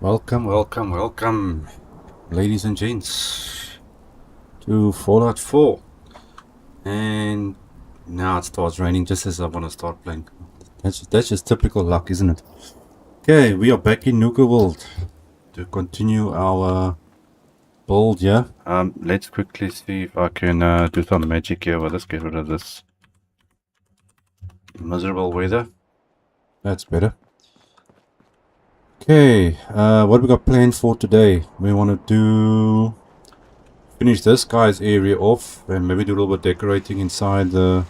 Welcome, ladies and gents, to Fallout 4. And now it starts raining just as I want to start playing. That's just typical luck, isn't it? Okay, we are back in Nuka World to continue our build, yeah? Let's quickly see if I can do some magic here. Well, let's get rid of this miserable weather. That's better. Okay, what we got planned for today? We want to finish this guy's area off and maybe do a little bit decorating inside the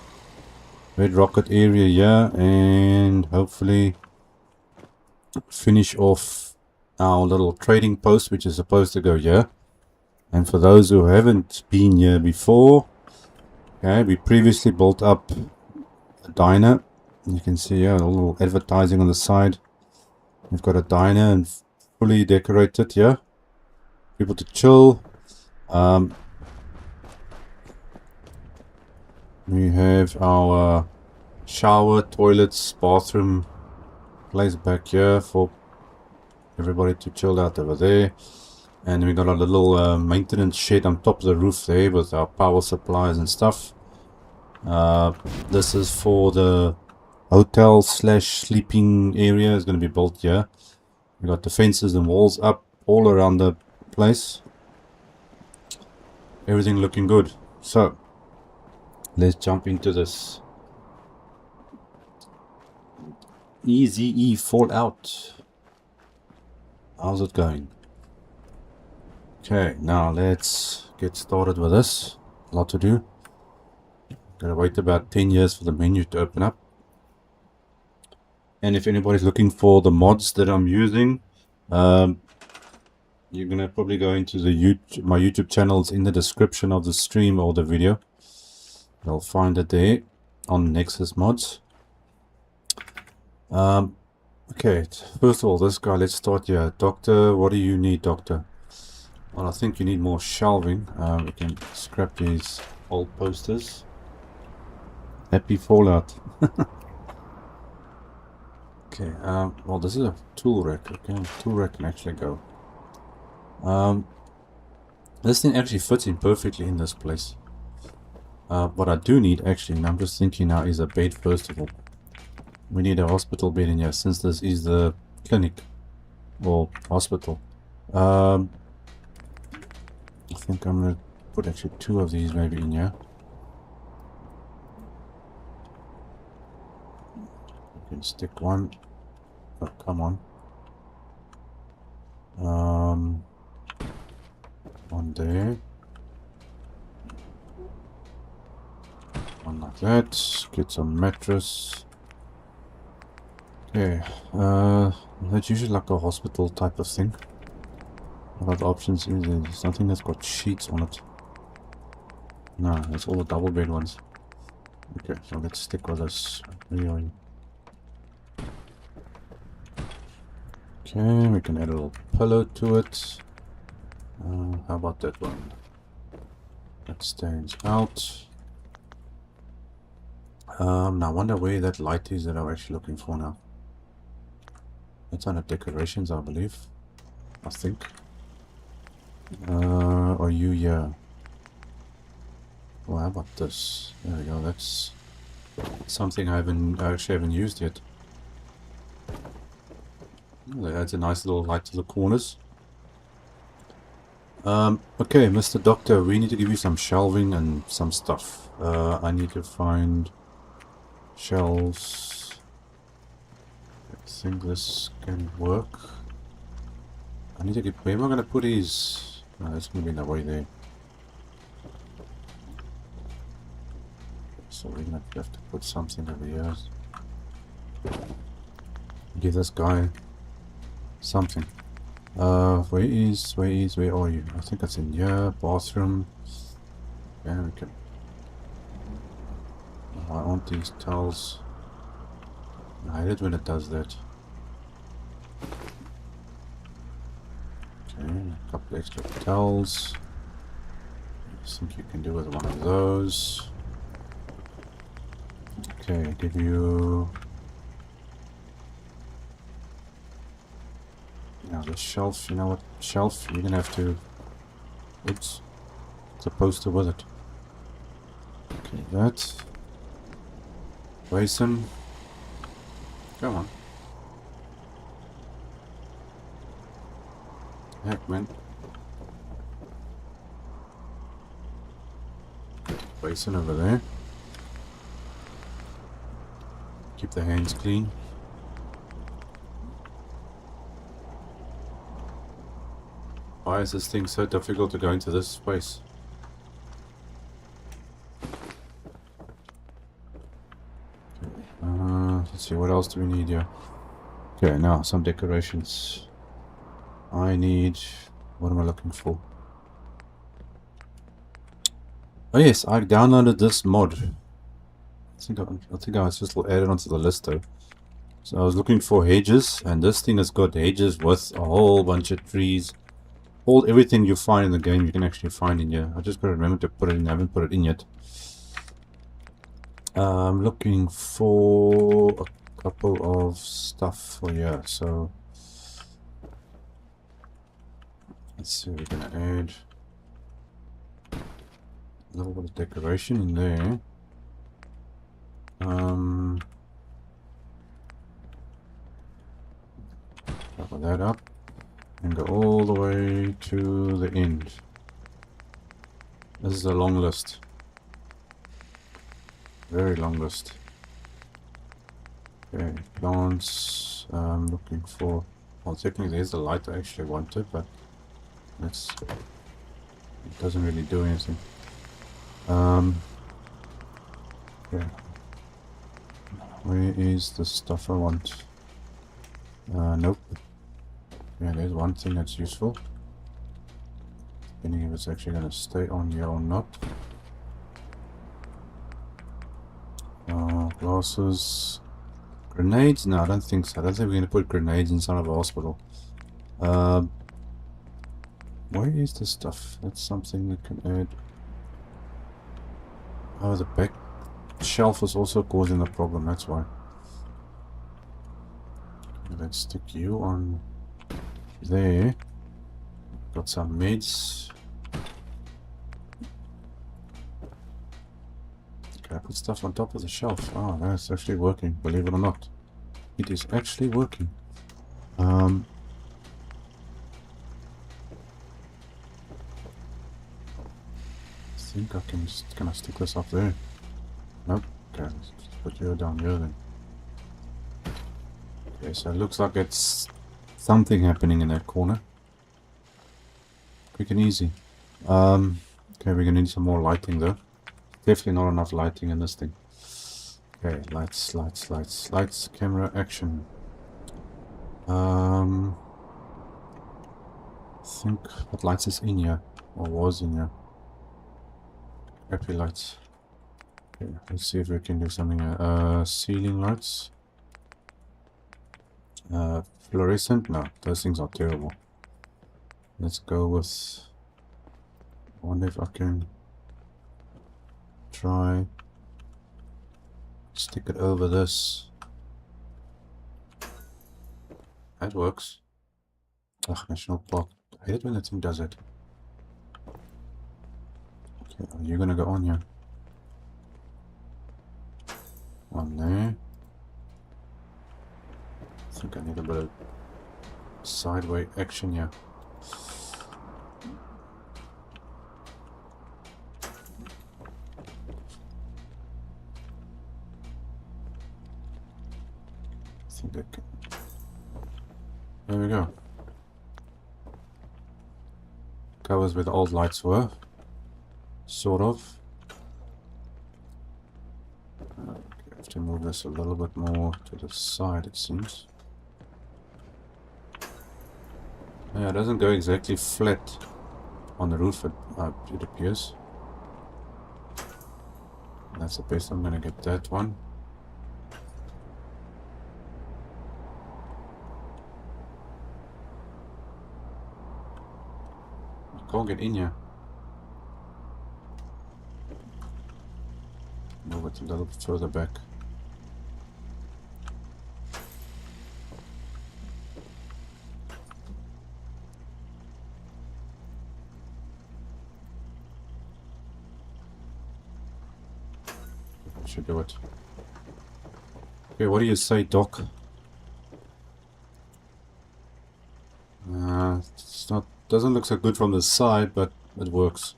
red rocket area, yeah, and hopefully finish off our little trading post, which is supposed to go here. And for those who haven't been here before, okay, we previously built up a diner. You can see here a little advertising on the side. We've got a diner and fully decorated here. People to chill. We have our shower, toilets, bathroom place back here for everybody to chill out over there. And we got a little maintenance shed on top of the roof there with our power supplies and stuff. This is for the hotel slash sleeping area. Is going to be built here. We got the fences and walls up all around the place. Everything looking good. So let's jump into this. Easy Fallout. How's it going? Okay, now let's get started with this. A lot to do. Gotta wait about 10 years for the menu to open up. And if anybody's looking for the mods that I'm using, you're gonna probably go into the my YouTube channels in the description of the stream or the video. You'll find it there on Nexus mods. Okay, first of all, this guy, let's start here. Doctor, what do you need, Doctor? Well, I think you need more shelving. We can scrap these old posters. Happy Fallout. Okay, well, this is a tool rack. Okay, tool rack can actually go. This thing actually fits in perfectly in this place. What I do need, actually, and I'm just thinking now, is a bed first of all. We need a hospital bed in here, since this is the clinic or hospital. I think I'm gonna put actually 2 of these maybe in here. You can stick 1. Oh, come on. 1 there. 1 like that. Get some mattress. Okay, that's usually like a hospital type of thing. What other options is there? There's nothing that's got sheets on it. No, that's all the double bed ones. Okay, so let's stick with this. Okay, we can add a little pillow to it. How about that one? That stands out. Now I wonder where that light is that I'm actually looking for now. It's under decorations, I believe. I think. Are you here? Well, how about this? There we go. That's something I actually haven't used yet. Oh, that adds a nice little light to the corners. Okay, Mr. Doctor, we need to give you some shelving and some stuff. I need to find shelves. I think this can work. I need to get. Where am I going to put these? No, that's going to be in the way there. So we're going to have to put something over here. Give this guy something. Where are you? I think that's in here. Bathroom. Yeah, we can. Oh, I want these towels. I hate it when it does that. Okay, a couple extra towels. I think you can do with one of those. Okay, give you. Yeah, the shelf, you know what? Shelf, you're gonna have to... Oops. It's a poster with it. Okay, that. Basin. Come on. Heck, man. Basin over there. Keep the hands clean. Why is this thing so difficult to go into this space? Let's see, what else do we need here? Okay, now some decorations. I need... What am I looking for? Oh yes, I downloaded this mod. I think I was just added onto the list though. So I was looking for hedges, and this thing has got hedges with a whole bunch of trees. Everything you find in the game you can actually find in here. I just gotta remember to put it in. I haven't put it in yet. I'm looking for a couple of stuff for here. So let's see, we're gonna add a little bit of decoration in there. Cover that up and go all the way to the end. This is a long list. Very long list. Okay, plants. I'm looking for... Well, technically there's the light I actually wanted, but it doesn't really do anything. Okay. Where is the stuff I want? Nope. Yeah, there's one thing that's useful. Depending if it's actually going to stay on here or not. Glasses. Grenades? No, I don't think so. I don't think we're going to put grenades inside of a hospital. Where is the stuff? That's something we can add. Oh, the back shelf is also causing the problem, that's why. Let's stick you on there. Got some meds. Okay, I put stuff on top of the shelf. Oh, that's actually working, believe it or not. It is actually working. I think I can just kind of stick this up there. Nope. Okay, let's just put you down here then. Okay, so it looks like it's something happening in that corner. Quick and easy. Okay, we're gonna need some more lighting though. Definitely not enough lighting in this thing. Okay, lights, camera, action. I think what lights is in here, or was in here. Happy lights. Okay, let's see if we can do something. Ceiling lights. Fluorescent? No, those things are terrible. Let's go with... I wonder if I can try stick it over this. That works. Ugh, National Park. I hate it when that thing does it. Okay, are you gonna go on here? One there. I think I need a bit of sideway action here. I think I can. There we go. Covers where the old lights were. Sort of. Okay, I have to move this a little bit more to the side, it seems. Yeah, it doesn't go exactly flat on the roof, it appears. That's the best. I'm gonna get that one. I can't get in here. Move it a little bit further back. should do it. Okay, what do you say, Doc? It's not, doesn't look so good from the side, but it works.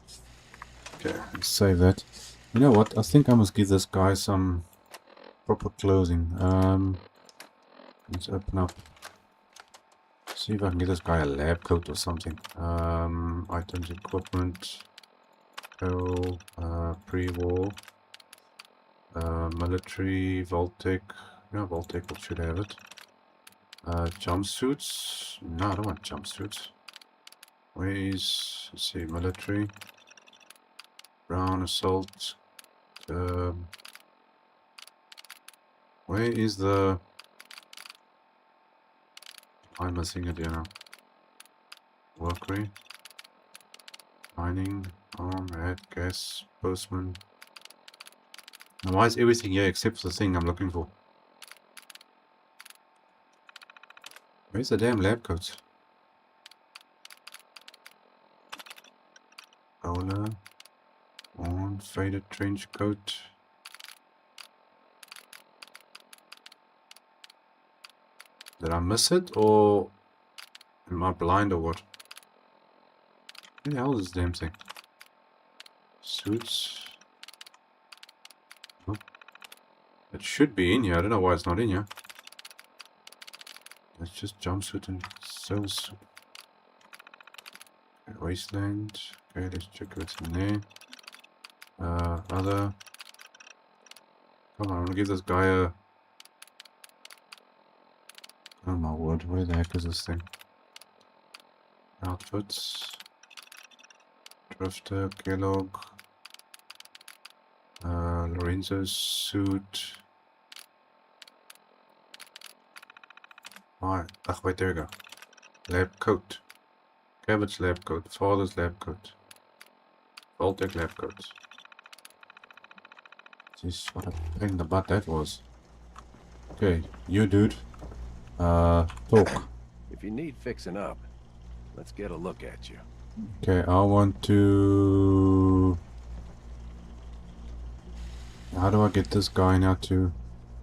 Okay, let's save that. You know what? I think I must give this guy some proper clothing. Let's open up. See if I can get this guy a lab coat or something. Items, equipment, apparel, pre-war, military, Voltec. Yeah, Voltec should have it. Jumpsuits. No, I don't want jumpsuits. Where is, let's see, military, brown assault. Where is the, I'm missing it here now. Workery, mining, arm, head, gas, postman. Now why is everything here except for the thing I'm looking for? Where's the damn lab coats? Bowler, on, faded trench coat. Did I miss it, or am I blind, or what? Where the hell is this damn thing? Suits. Oh. It should be in here. I don't know why it's not in here. Let's just jumpsuit and cells. Okay, wasteland. Okay, let's check what's in there. Other. Come on, I'm gonna give this guy a. Oh my word, where the heck is this thing? Outfits. Drifter, Kellogg. Lorenzo's suit. Alright, wait, there we go. Lab coat. Cabot's lab coat. Father's lab coat. Voltec lab coat. Jeez, what a pain in the butt that was. Okay, you dude. Talk. If you need fixing up, let's get a look at you. Okay, I want to... How do I get this guy now to...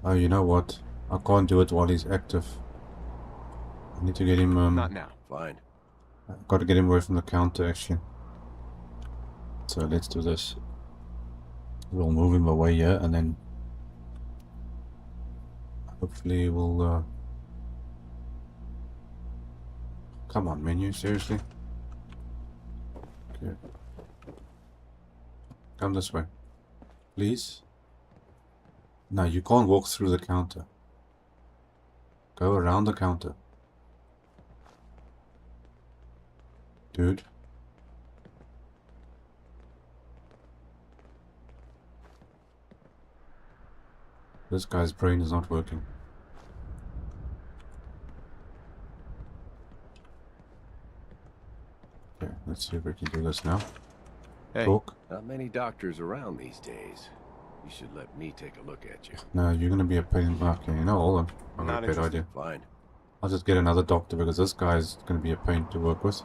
Oh, you know what? I can't do it while he's active. I need to get him... Not now. Fine. I've got to get him away from the counter, actually. So let's do this. We'll move him away here, and then... Hopefully we'll... Come on, menu, seriously? Okay. Come this way. Please? No, you can't walk through the counter. Go around the counter. Dude. This guy's brain is not working. Okay, let's see if we can do this now. Hey, Talk. not many doctors around these days. You should let me take a look at you. No, you're gonna be a pain in the butt. Okay, you know, hold on. I've got a better idea. Fine. I'll just get another doctor because this guy's gonna be a pain to work with.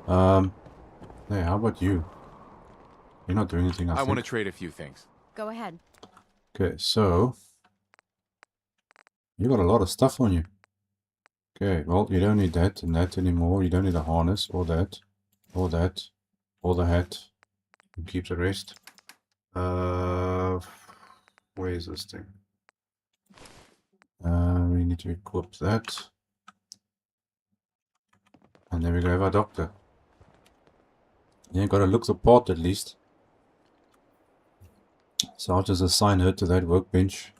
Hey, how about you? You're not doing anything, I think. want to trade a few things. Go ahead. Okay, so... You got a lot of stuff on you. Okay, well, you don't need that and that anymore. You don't need a harness, or that, or that, or the hat. You keep the rest. Where is this thing? We need to equip that. And there we go, have our doctor. Yeah, gotta look the part at least. So I'll just assign her to that workbench.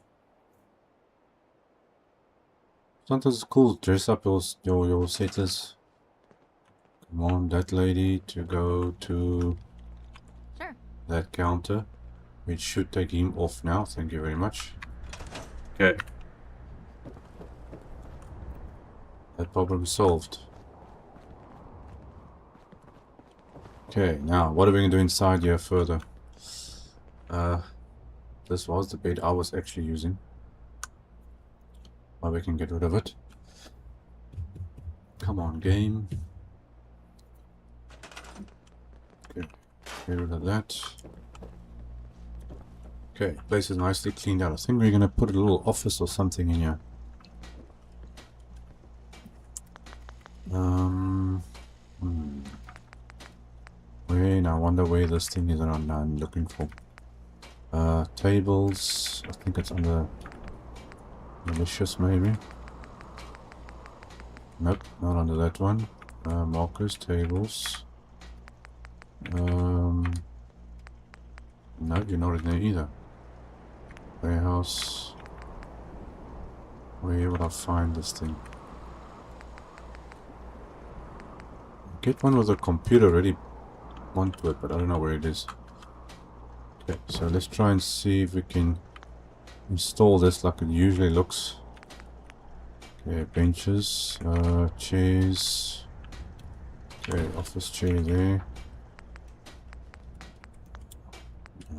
Sometimes it's cool to dress up your setters. Come on, that lady to go to Sure. that counter. Which should take him off now, thank you very much. Okay. That problem solved. Okay, now what are we going to do inside here further? This was the bed I was actually using. Well, we can get rid of it. Come on, game. Okay, get rid of that. Okay, place is nicely cleaned out. I think we're gonna put a little office or something in here. Wait, I wonder where this thing is around now. I'm looking for tables. I think it's under malicious maybe. Nope, not under that one. Markers, tables. No, you're not in there either. Warehouse. Where would I find this thing? Get one with a computer ready onto it, but I don't know where it is. Okay, so let's try and see if we can install this like it usually looks. Okay, benches, chairs. Okay, office chair there.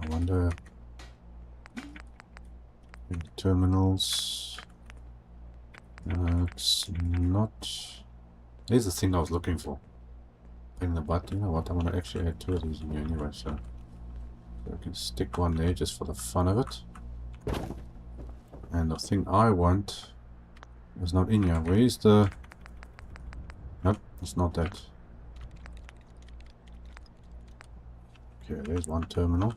I wonder. Terminals. It's not. Here's the thing I was looking for. In the butt, you know what? I'm gonna actually add 2 of these in here anyway, so I can stick one there just for the fun of it. And the thing I want is not in here. Where's the... Nope, it's not that. Okay, there's one terminal.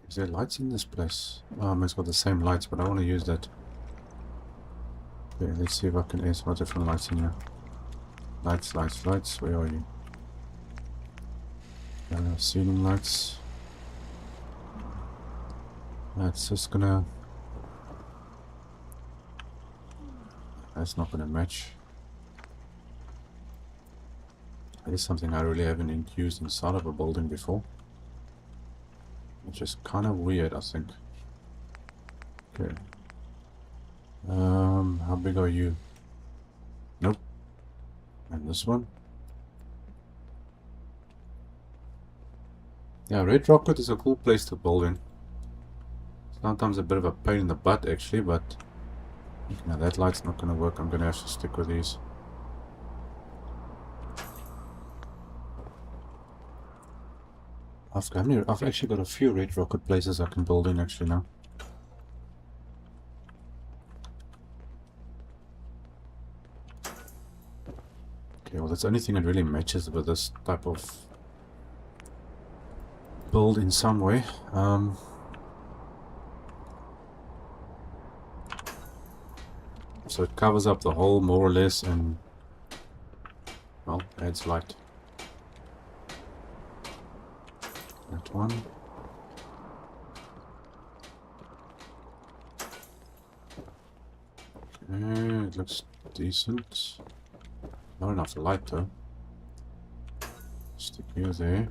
Is there lights in this place? It's got the same lights, but I want to use that. Okay, let's see if I can add some different lights in here. Lights, lights, lights. Where are you? Ceiling lights. That's just gonna... That's not gonna match. That is something I really haven't used inside of a building before. Which is kind of weird, I think. Okay. How big are you? Nope. And this one? Yeah, Red Rocket is a cool place to build in. Sometimes a bit of a pain in the butt actually, but now that light's not going to work. I'm going to have to stick with these. I've actually got a few Red Rocket places I can build in actually now. Okay, well that's the only thing that really matches with this type of build in some way. So it covers up the hole more or less and, well, adds light. That one. Okay, it looks decent. Not enough light though. Stick you there.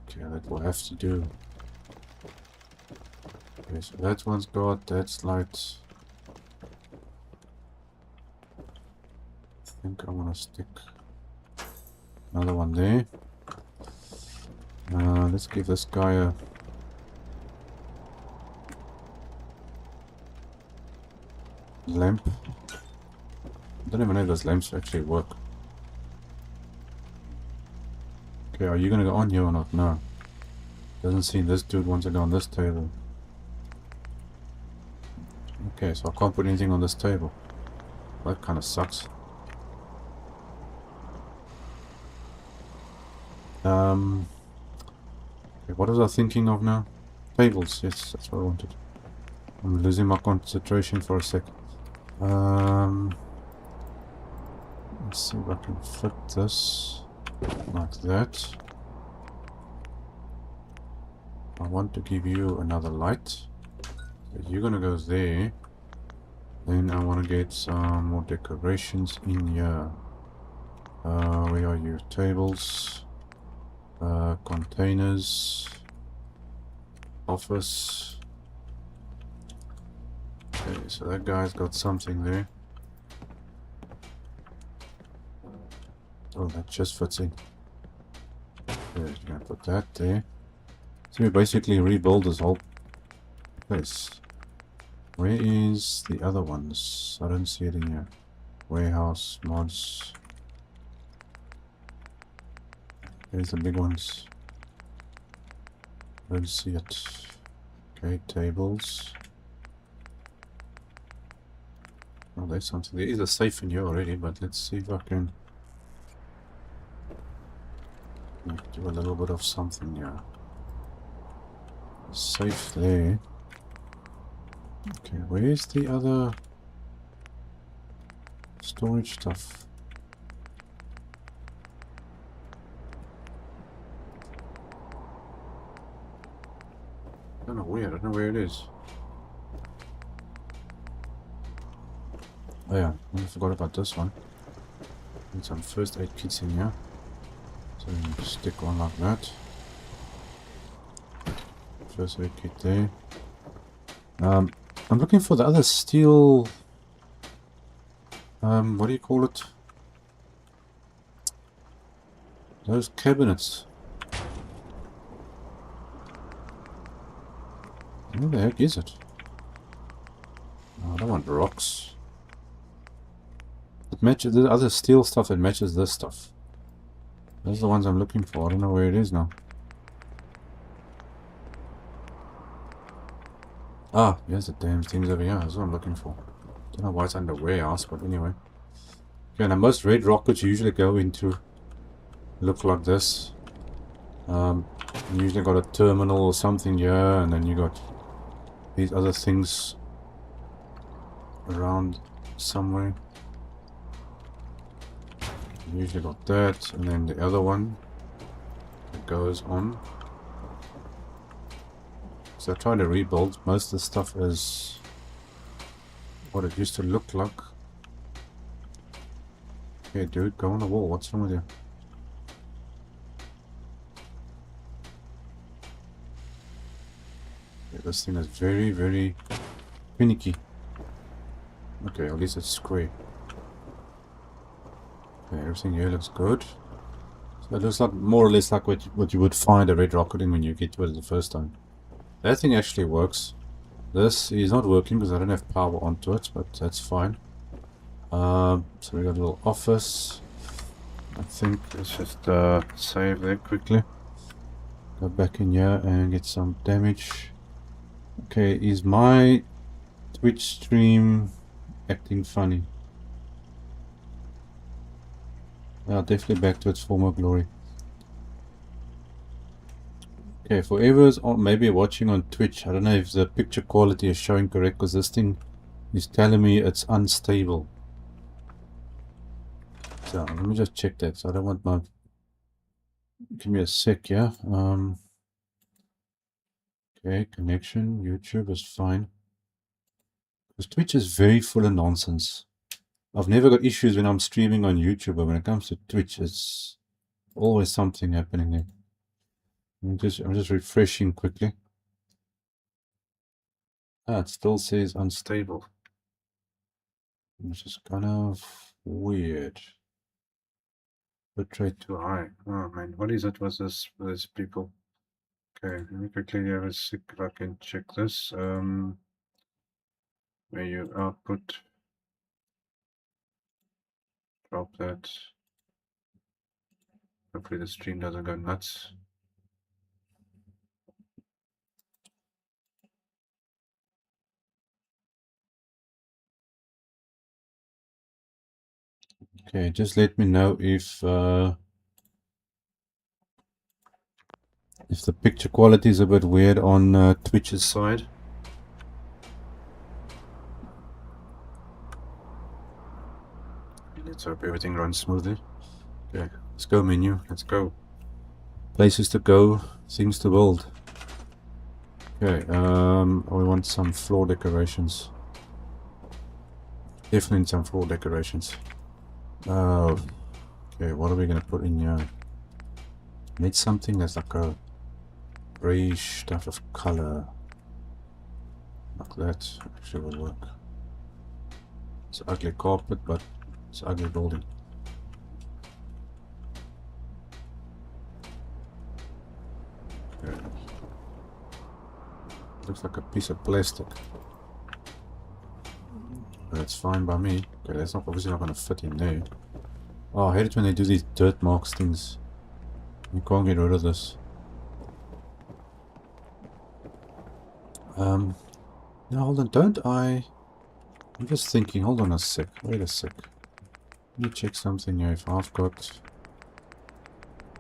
Okay, that will have to do. Okay, so that one's got, that's light. I think I want to stick another one there. Let's give this guy a lamp. I don't even know if those lamps actually work. Okay, are you gonna go on here or not? No. Doesn't seem this dude wants to go on this table. Okay, so I can't put anything on this table. That kind of sucks. Okay, what was I thinking of now? Tables, yes, that's what I wanted. I'm losing my concentration for a second. Let's see if I can fit this like that. I want to give you another light. So you're gonna go there. Then I want to get some more decorations in here. Where are you? Tables. Containers. Office. Okay, so that guy's got something there. Oh, that just fits in. Okay, you're gonna put that there. So we basically rebuild this whole place. Where is the other ones? I don't see it in here. Warehouse, mods. There's the big ones. Don't see it. Okay, tables. Oh, there's something. There is a safe in here already, but let's see if I can do a little bit of something here. Safe there. Okay, where's the other storage stuff? I don't know where it is. Oh yeah, I forgot about this one. Need some first aid kits in here. So you stick one like that. First aid kit there. I'm looking for the other steel. What do you call it? Those cabinets. Where the heck is it? Oh, I don't want rocks. It matches the other steel stuff that matches this stuff. Those are the ones I'm looking for. I don't know where it is now. Ah, here's the damn things over here. That's what I'm looking for. Don't know why it's under warehouse, but anyway. Okay, now most red rockets usually go into look like this. You usually got a terminal or something here, and then you got these other things around somewhere. You usually got that, and then the other one that goes on. So I try to rebuild. Most of the stuff is what it used to look like. Okay, dude, go on the wall. What's wrong with you? Okay, this thing is very, very finicky. Okay, at least it's square. Okay, everything here looks good. So it looks like more or less like what you would find a red rocket in when you get to it the first time. That thing actually works. This is not working because I don't have power onto it, but that's fine. So we got a little office. I think let's just save that quickly. Go back in here and get some damage. Okay, is my Twitch stream acting funny? Yeah, definitely back to its former glory. Okay, for whoever's maybe watching on Twitch, I don't know if the picture quality is showing correct because this thing is telling me it's unstable. So let me just check that. So I don't want my. Give me a sec, yeah. Okay, connection, YouTube is fine. Because Twitch is very full of nonsense. I've never got issues when I'm streaming on YouTube, but when it comes to Twitch, it's always something happening there. I'm just refreshing quickly. Ah, it still says unstable. Which is kind of weird. Bitrate too high. Oh man, what is it with this with these people? Okay, let me quickly have a sec if I can check this. Where you output, drop that. Hopefully the stream doesn't go nuts. Okay, just let me know if the picture quality is a bit weird on Twitch's side. Let's hope everything runs smoothly. Okay, let's go menu. Let's go. Places to go, things to build. Okay, we want some floor decorations. Definitely need some floor decorations. Okay, what are we gonna put in here? Need something that's like a grayish type of color. Like that actually will work. It's an ugly carpet, but it's an ugly building. Okay. Looks like a piece of plastic. But it's fine by me. Okay, that's obviously not gonna fit in there. Oh, I hate it when they do these dirt marks things. You can't get rid of this. Now hold on, don't I... I'm just thinking, hold on a sec, wait a sec. Let me check something here if I've got...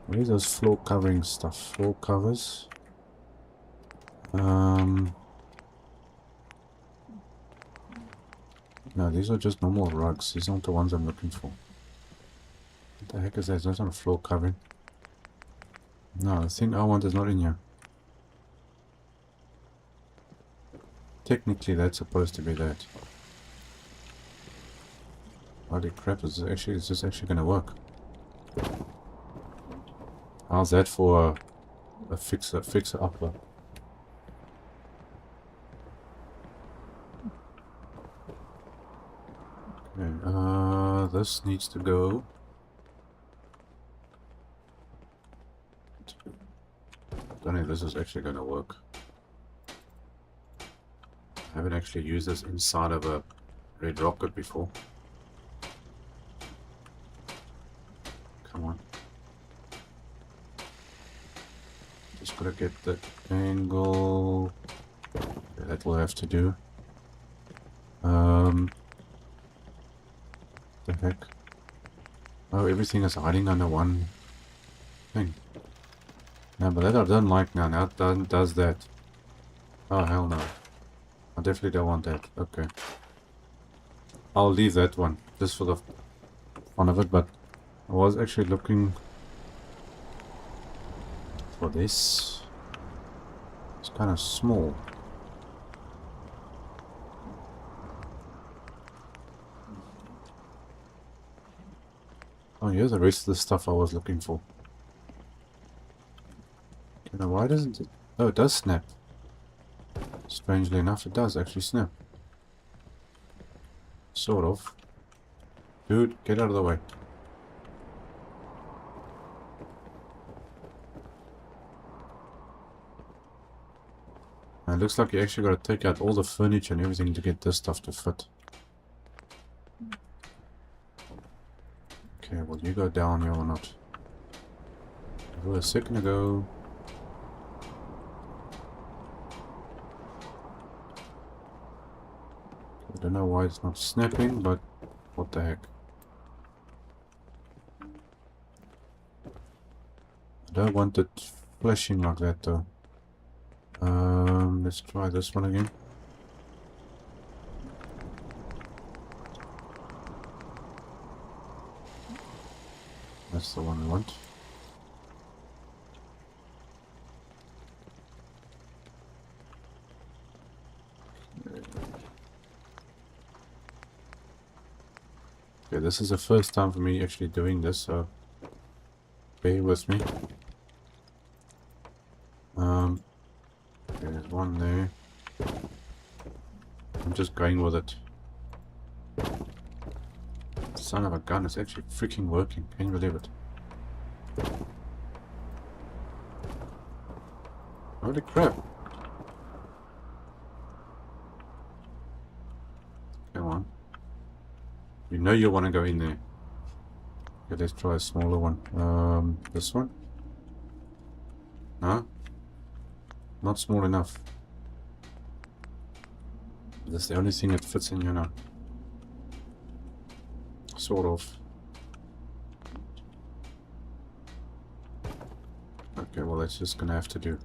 Where's those floor covering stuff? Floor covers. No, these are just normal rugs. These aren't the ones I'm looking for. What the heck is that? That's not a floor covering. No, the thing I want is not in here. Technically, that's supposed to be that. Holy crap, is this actually gonna work? How's that for a fixer upper? Okay, this needs to go. Don't know if this is actually gonna work. I haven't actually used this inside of a red rocket before. Come on. Just gotta get the angle. Okay, that will have to do. The heck? Oh, everything is hiding under one thing. No, but that I don't like now. Now it does that. Oh, hell no. I definitely don't want that. Okay. I'll leave that one. Just for the fun of it, but I was actually looking for this. It's kind of small. Oh, here's the rest of the stuff I was looking for. Okay, now why doesn't it... Oh, it does snap. Strangely enough, it does actually snap. Sort of. Dude, get out of the way. And it looks like you actually got to take out all the furniture and everything to get this stuff to fit. Okay, will you go down here or not? A second ago. I don't know why it's not snapping, but what the heck. I don't want it flashing like that though. Let's try this one again. That's the one I want. Okay, this is the first time for me actually doing this, so bear with me. Okay, there's one there. I'm just going with it. Son of a gun, it's actually freaking working. Can you believe it? Holy crap. Come on. You know you want to go in there. Okay, let's try a smaller one. This one? No? Not small enough. That's the only thing that fits in here now. Sort of. Okay, well that's just gonna have to do.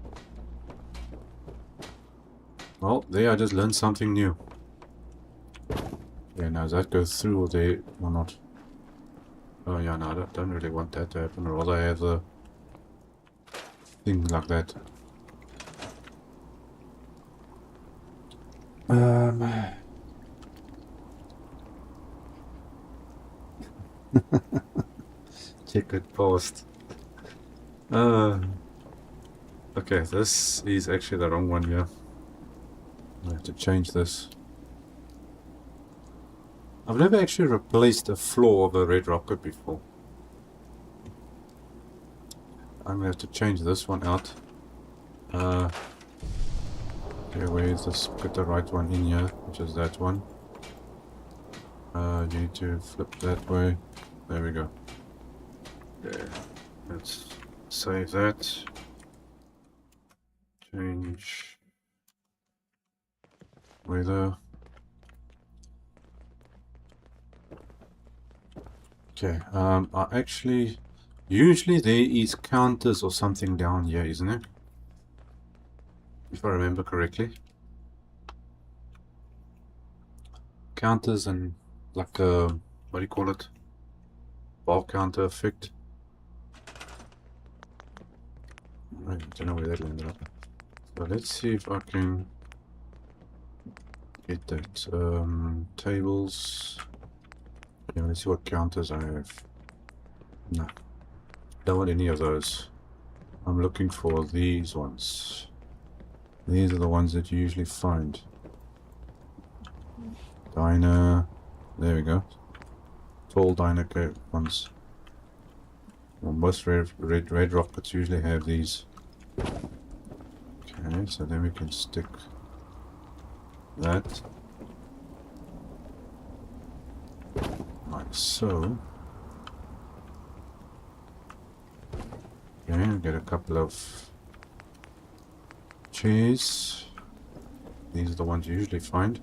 Well, there I just learned something new. Yeah, now does that go through there or not? Oh yeah, no, I don't really want that to happen. I'd rather have a thing like that. Check it post. Okay, this is actually the wrong one here. I have to change this. I've never actually replaced the floor of a red rocket before. I'm gonna have to change this one out. Okay, where is this? Put the right one in here, which is that one. You need to flip that way. There we go. Okay, let's Save that. Change weather. Okay, I actually, usually there is counters or something down here, isn't it? If I remember correctly. Counters and like a, what do you call it? Bar counter effect. I don't know where that ended up. So let's see if I can get that. Tables. Yeah, let's see what counters I have. No, don't want any of those. I'm looking for these ones. These are the ones that you usually find. Diner. There we go. Tall diner ones. Well, most red rockets usually have these. Okay, so then we can stick that like so. Okay, get a couple of chairs. These are the ones you usually find.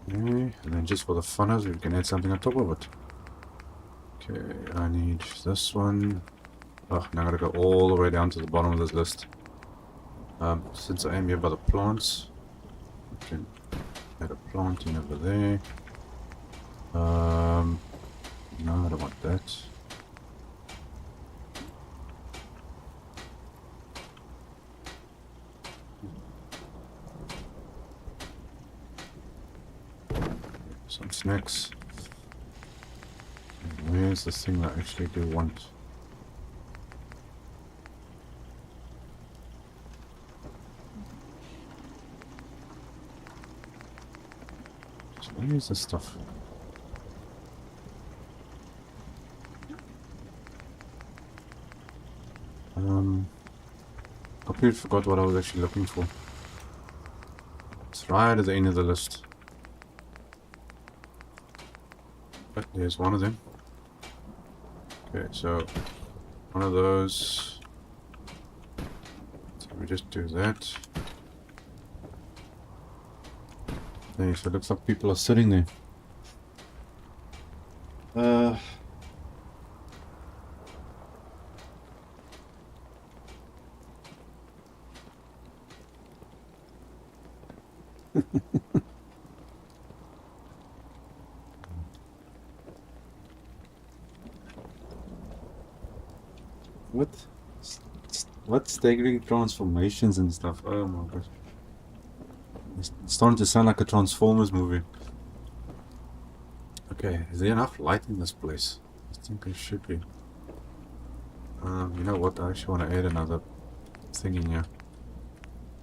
Okay, and then just for the fun of it, we can add something on top of it. Okay, I need this one. Oh, now I gotta go all the way down to the bottom of this list. Since I am here by the plants, I can add a plant in over there. No, I don't want that. Some snacks. And where's the thing that I actually do want? So where is this stuff? I completely forgot what I was actually looking for. It's right at the end of the list. But there's one of them. Okay, so one of those. So we just do that. Okay, so it looks like people are sitting there. What? What staggering transformations and stuff? Oh my gosh. It's starting to sound like a Transformers movie. Okay, is there enough light in this place? I think there should be. You know what? I actually want to add another thing in here.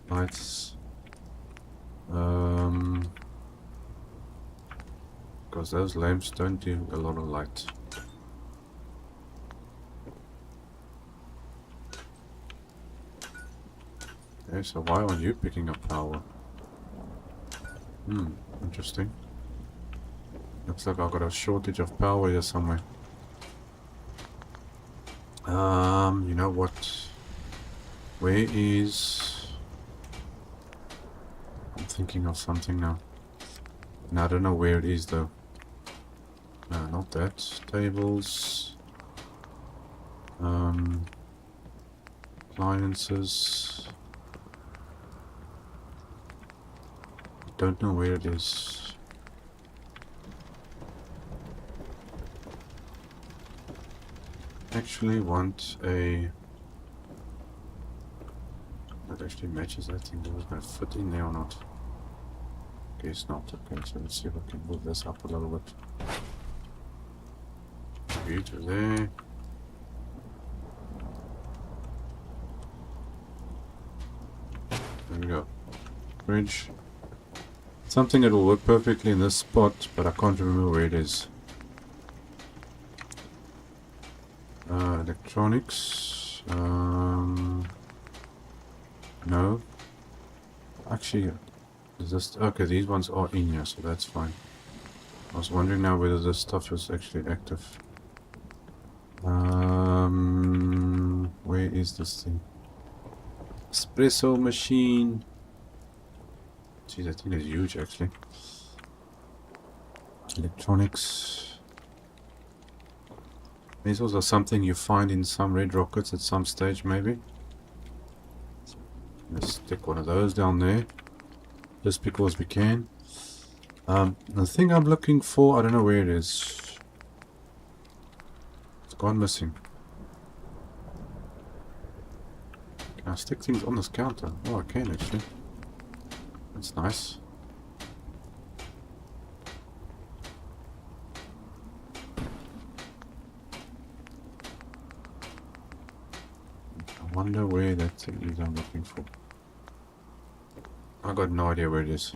Lights. Because those lamps don't do a lot of light. Okay, so why aren't you picking up power? Interesting. Looks like I've got a shortage of power here somewhere. You know what? Where is... I'm thinking of something now. No, I don't know where it is though. No, not that. Tables. Appliances. Don't know where it is. Actually want a... That actually matches that thing. Does that fit in there or not? Okay, it's not. Okay, so let's see if I can move this up a little bit. Computer there. There we go. Fridge. Something that will work perfectly in this spot, but I can't remember where it is. Electronics. No. I Actually, is this okay? These ones are in here, so that's fine. I was wondering now whether this stuff is actually active. Where is this thing? Espresso machine. Geez, that thing is huge actually. Electronics. These also something you find in some red rockets at some stage, maybe. Let's stick one of those down there, just because we can. The thing I'm looking for, I don't know where it is. It's gone missing. Can I stick things on this counter? Oh, I can actually. That's nice. I wonder where that thing is I'm looking for. I got no idea where it is.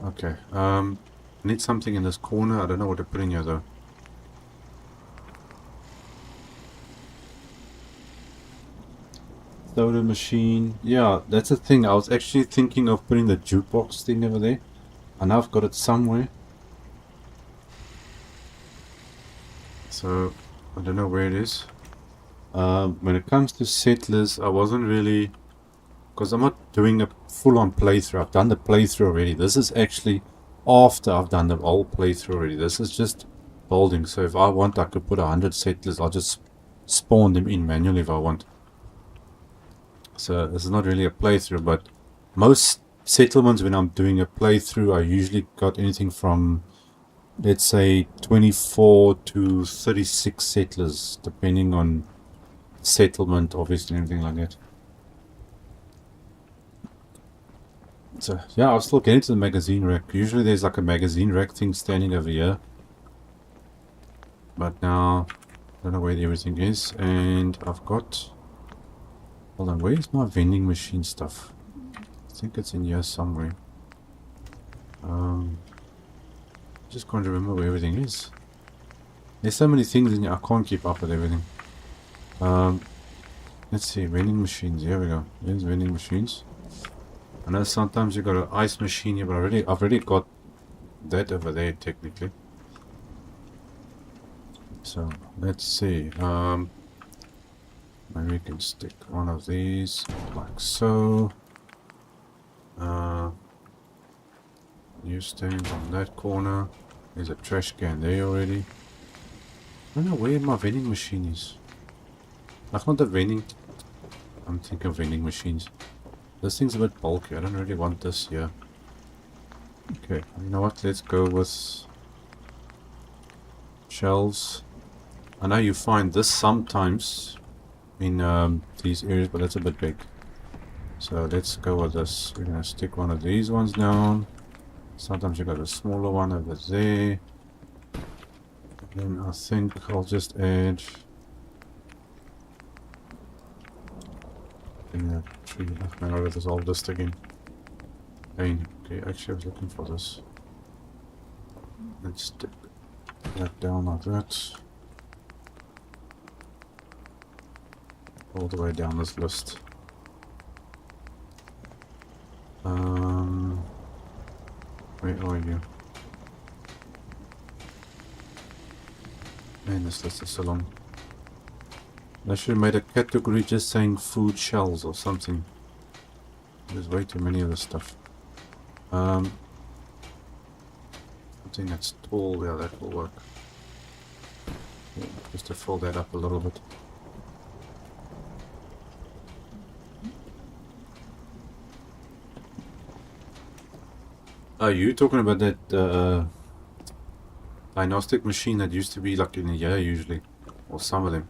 Okay, I need something in this corner. I don't know what to put in here though. Soda machine. Yeah, that's the thing. I was actually thinking of putting the jukebox thing over there. And I've got it somewhere. So, I don't know where it is. When it comes to settlers, I wasn't really... Because I'm not doing a full-on playthrough. I've done the playthrough already. This is actually after I've done the whole playthrough already. This is just building. So if I want, I could put 100 settlers. I'll just spawn them in manually if I want. So this is not really a playthrough, but most settlements when I'm doing a playthrough, I usually got anything from, let's say, 24 to 36 settlers, depending on settlement, obviously, and everything like that. So yeah, I'll still get into the magazine rack. Usually there's like a magazine rack thing standing over here, but now I don't know where everything is. And I've got, hold on, where's my vending machine stuff? I think it's in here somewhere. Just can't remember where everything is. There's so many things in here, I can't keep up with everything. Let's see, vending machines. Here we go. There's vending machines. I know sometimes you got an ice machine here, but I've already got that over there technically. So let's see. Maybe we can stick one of these like so. Newsstand on that corner. There's a trash can there already. I don't know where my vending machine is. That's not the vending. I'm thinking of vending machines. This thing's a bit bulky. I don't really want this here. Okay, you know what? Let's go with shelves. I know you find this sometimes in these areas, but that's a bit big. So let's go with this. We're gonna stick one of these ones down. Sometimes you got a smaller one over there. And then I think I'll just add a tree. I know that is all this again. Pain. Okay, actually I was looking for this. Let's stick that down like that. All the way down this list. Where are you? Man, this list is so long. I should have made a category just saying food shells or something. There's way too many of this stuff. Something that's tall, yeah, that will work. Yeah, just to fill that up a little bit. Are you talking about that diagnostic machine that used to be like in a year usually? Or some of them.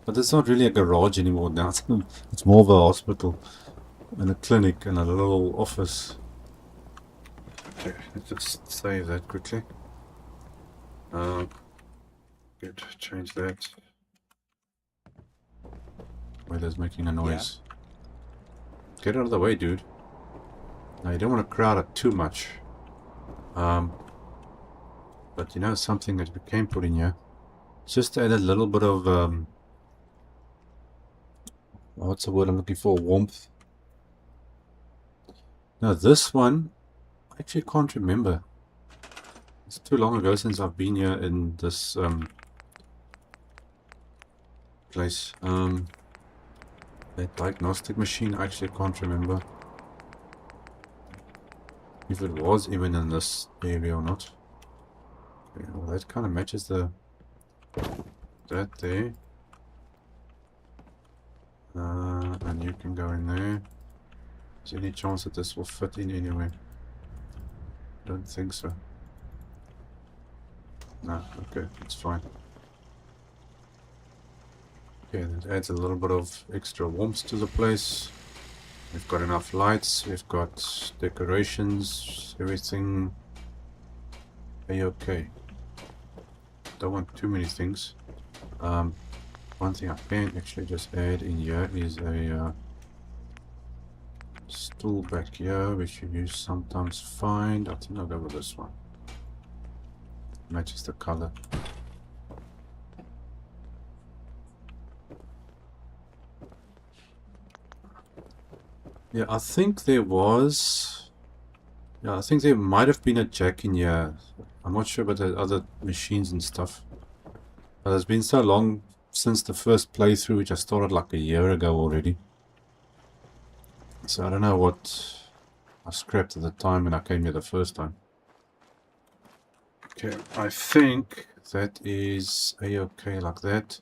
But it's not really a garage anymore now. It's more of a hospital and a clinic and a little office. Okay, let's just save that quickly. Good, change that. Weather's making a noise. Yeah. Get out of the way, dude. Now you don't want to crowd it too much. But you know something that we can put in here? Just to add a little bit of what's the word I'm looking for? Warmth. Now this one, I actually can't remember. It's too long ago since I've been here in this place. That diagnostic machine, I actually can't remember if it was even in this area or not. Okay, well, that kind of matches that there. And you can go in there. Is there any chance that this will fit in anywhere? Don't think so. No, okay, it's fine. Okay, that adds a little bit of extra warmth to the place. We've got enough lights, we've got decorations, everything a-okay. Don't want too many things. One thing I can actually just add in here is a stool back here, which you sometimes find. I think I'll go with this one. Matches the color. Yeah, I think there was... Yeah, I think there might have been a jack in here. I'm not sure about the other machines and stuff. But it's been so long since the first playthrough, which I started like a year ago already. So I don't know what I scrapped at the time when I came here the first time. Okay, I think that is a-okay like that.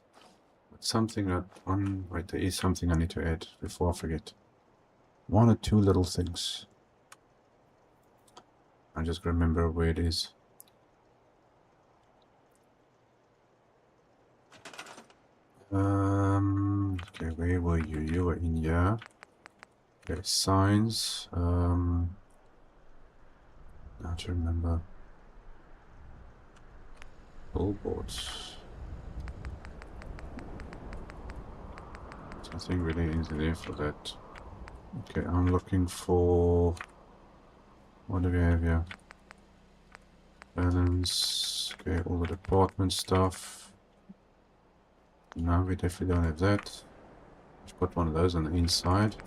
But something that wait, there is something I need to add before I forget. One or two little things. I just remember where it is. Okay, where were you? You were in here. Okay, signs. Now to remember. Billboards. Something really easy there for that. Okay, I'm looking for... What do we have here? Balance. Okay, all the department stuff. No, we definitely don't have that. Let's put one of those on the inside.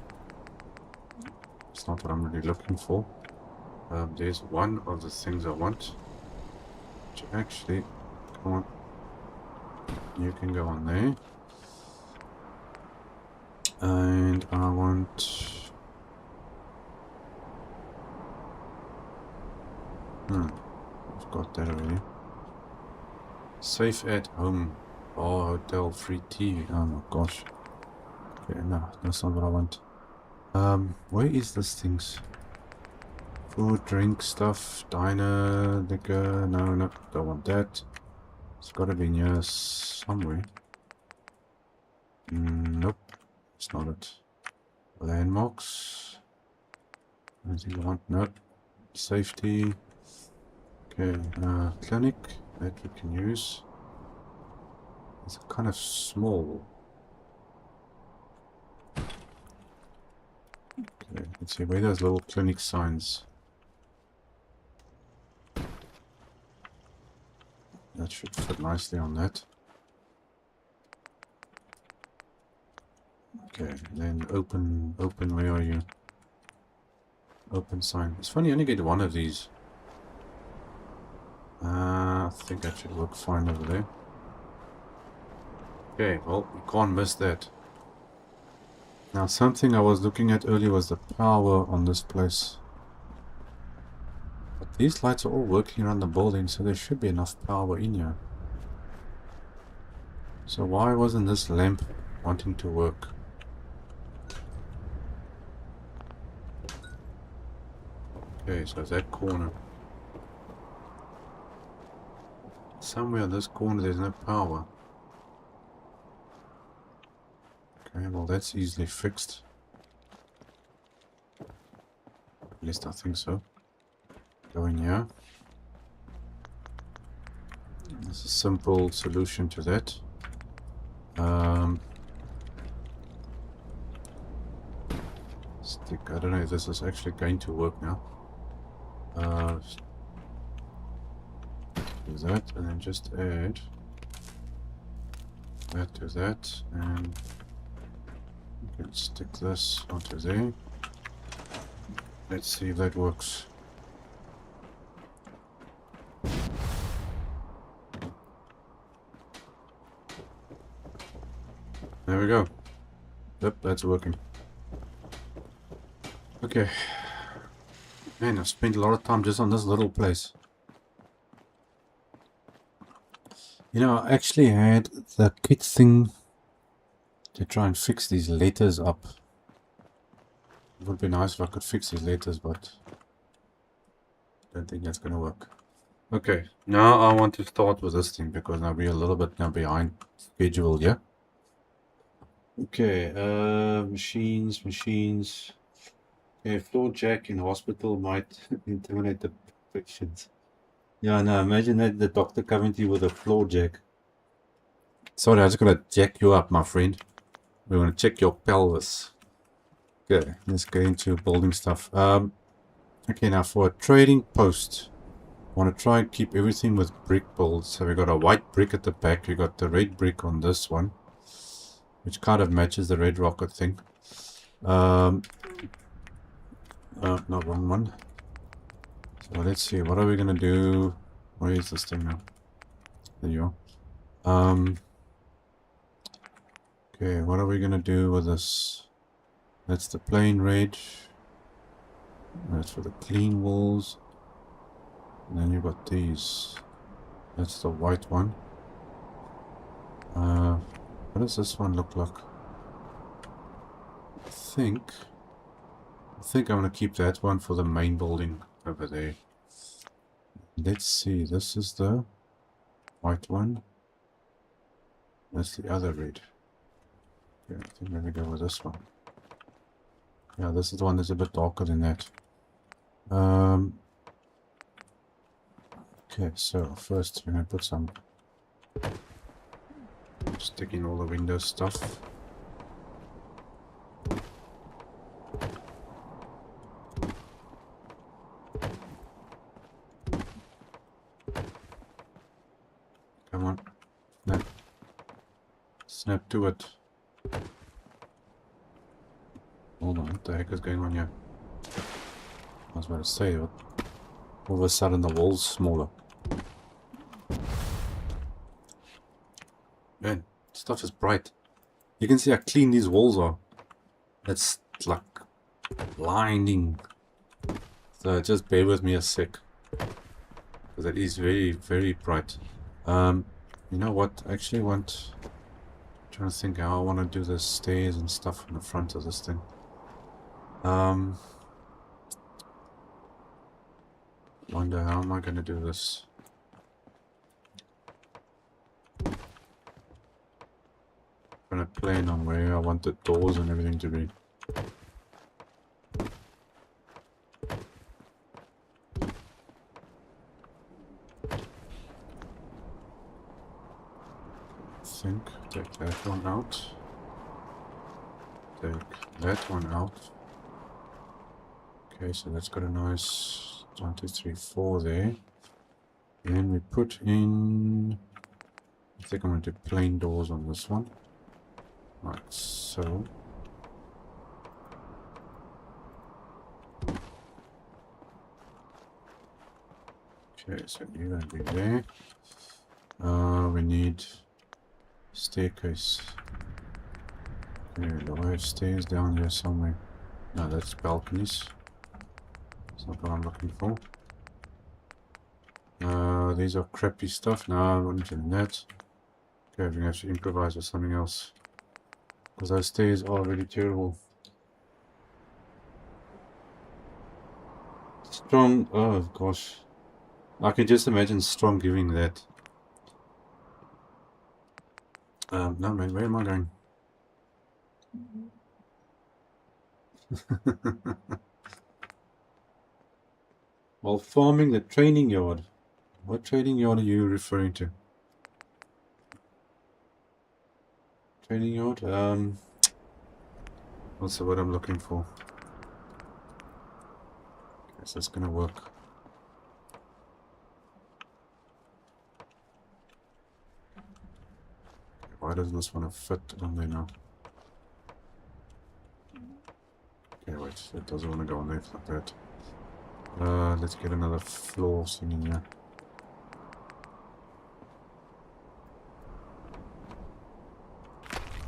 It's not what I'm really looking for. There's one of the things I want. Which actually, come on. You can go on there. And I want... I've got that already. Safe at home. Bar, hotel, free tea. Oh my gosh. Okay, no, that's not what I want. Where is this things? Food, drink, stuff, diner, liquor. No, no, don't want that. It's gotta be near somewhere. Nope, it's not it. Landmarks. Anything I want? Nope. Safety. Okay, clinic that we can use. It's kind of small. Okay, let's see where those little clinic signs. That should fit nicely on that. Okay, then open, where are you? Open sign. It's funny, I only get one of these. I think that should work fine over there. Okay, well, we can't miss that. Now, something I was looking at earlier was the power on this place. But these lights are all working around the building, so there should be enough power in here. So why wasn't this lamp wanting to work? Okay, so that corner. Somewhere in this corner there's no power. Okay, well that's easily fixed. At least I think so. Go in here. There's a simple solution to that. Stick. I don't know if this is actually going to work now. Do that and then just add that to that, and you can stick this onto there. Let's see if that works. There we go. Yep, that's working. Okay. Man, I've spent a lot of time just on this little place. You know, I actually had the kit thing to try and fix these letters up. It would be nice if I could fix these letters, but I don't think that's gonna work. Okay, now I want to start with this thing because I'll be a little bit now behind schedule, yeah? Okay, machines. Okay, floor jack in hospital might intimidate the patients. Yeah, no, imagine that the doctor coming to you with a floor jack. Sorry, I just gotta jack you up, my friend. We're gonna check your pelvis. Okay, let's get into building stuff. Okay, now for a trading post, I want to try and keep everything with brick builds. So we got a white brick at the back. We got the red brick on this one, which kind of matches the red rocket thing. Not wrong one. So let's see, what are we gonna do? Where is this thing now? There you are. Okay, what are we gonna do with this? That's the plain red. That's for the clean walls. And then you've got these. That's the white one. What does this one look like? I think I'm gonna keep that one for the main building over there. Let's see, this is the white one. That's the other red. Okay, I think let me go with this one. Yeah, this is the one that's a bit darker than that. Okay, so first we're gonna put some sticking all the window stuff. Come on. No. Snap to it. Hold on, what the heck is going on here? I was about to say, but all of a sudden the wall's smaller. Man, stuff is bright. You can see how clean these walls are. That's like blinding. So just bear with me a sec. Because it is very, very bright. You know what? I actually want... I'm trying to think how I want to do the stairs and stuff in the front of this thing. Wonder how am I going to do this? I'm going to plan on where I want the doors and everything to be. Take that one out. Take that one out. Okay, so that's got a nice 1, 2, 3, 4 there. Then we put in... I think I'm going to do plain doors on this one. Right, so... Okay, so you're going to be there. We need staircase. Okay, do I have stairs down here somewhere? No, that's balconies. That's not what I'm looking for. These are crappy stuff. No, I'm not doing that. Okay, we're going to have to improvise with something else. Because those stairs are really terrible. Strong, oh gosh. I can just imagine Strong giving that. No man, where am I going? While farming the training yard. What training yard are you referring to? Training yard? What's the word I'm looking for? Guess that's gonna work. Why doesn't this want to fit on there now? Okay, wait, it doesn't want to go on there like that. Let's get another floor thing in here.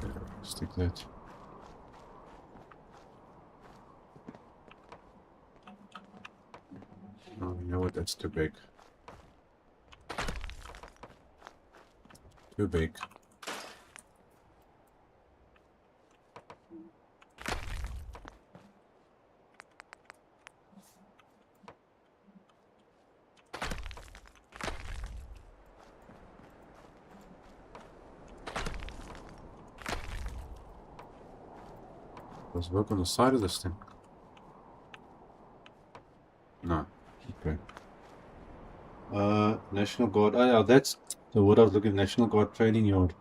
Okay, stick that. Oh, you know what? That's too big. Too big. Let's work on the side of this thing. No. Okay. National Guard. Oh, yeah, that's the word I was looking. National Guard training yard.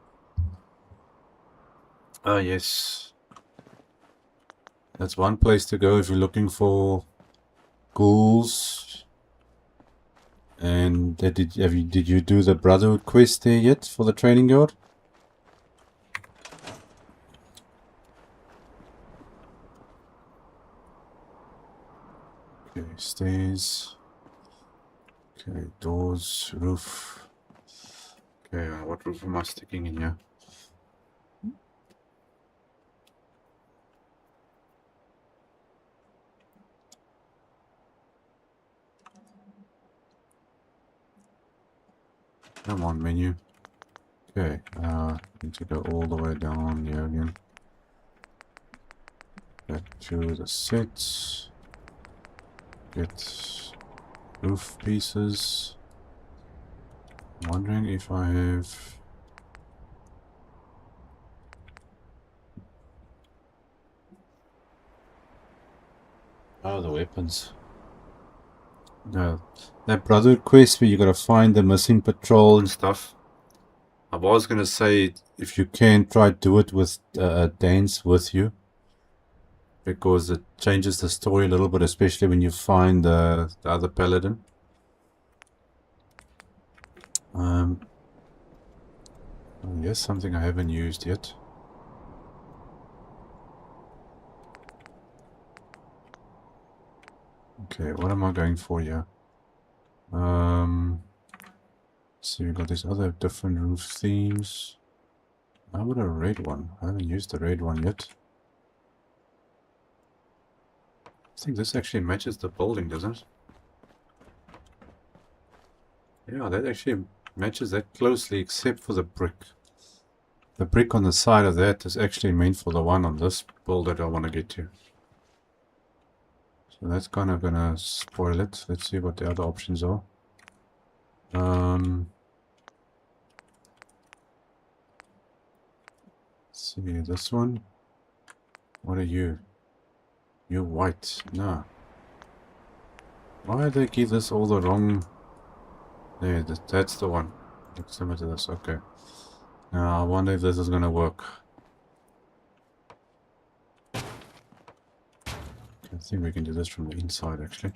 Ah, yes. That's one place to go if you're looking for ghouls. And did you do the Brotherhood quest there yet for the training yard? Okay, stairs. Okay, doors, roof. Okay, what roof am I sticking in here? Come on, menu. Okay, need to go all the way down here again. Back to the sets. Get roof pieces. I'm wondering if I have... Oh, the weapons. No, that Brotherhood quest where you gotta find the missing patrol and stuff. I was gonna say, if you can, try do it with Danes with you. Because it changes the story a little bit, especially when you find the other paladin. Oh, yes, something I haven't used yet. Okay, what am I going for here? So we got these other different roof themes. How about a red one? I haven't used the red one yet. I think this actually matches the building, doesn't it? Yeah, that actually matches that closely, except for the brick. The brick on the side of that is actually meant for the one on this build that I want to get to. So that's kind of gonna spoil it. Let's see what the other options are. Let's see this one. What are you? You're white. No. Why did they give this all the wrong... There, that's the one. Looks similar to this. Okay. Now I wonder if this is gonna work. I think we can do this from the inside actually.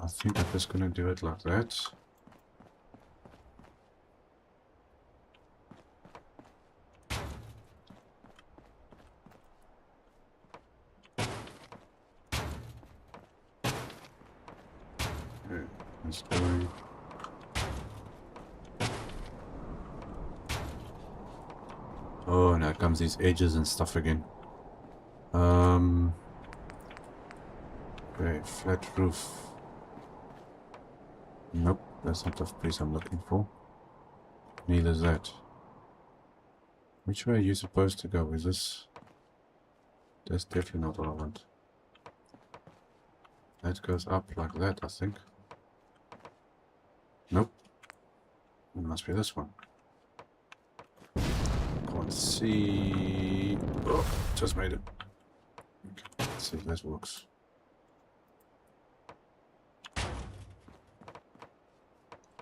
I think I'm just gonna do it like that. Okay, let's go. Oh, now comes these edges and stuff again. Okay, flat roof. Nope, that's not the place I'm looking for. Neither is that. Which way are you supposed to go? Is this... That's definitely not what I want. That goes up like that, I think. Nope. It must be this one. Can't see... Oh, just made it. Okay, let's see if this works.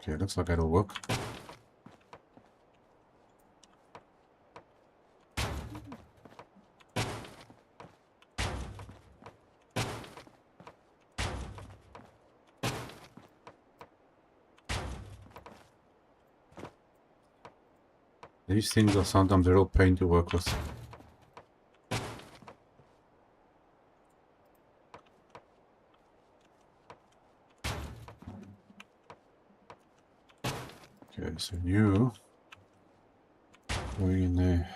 Okay, looks like that'll work. These things are sometimes a real pain to work with. Okay, so you going in there.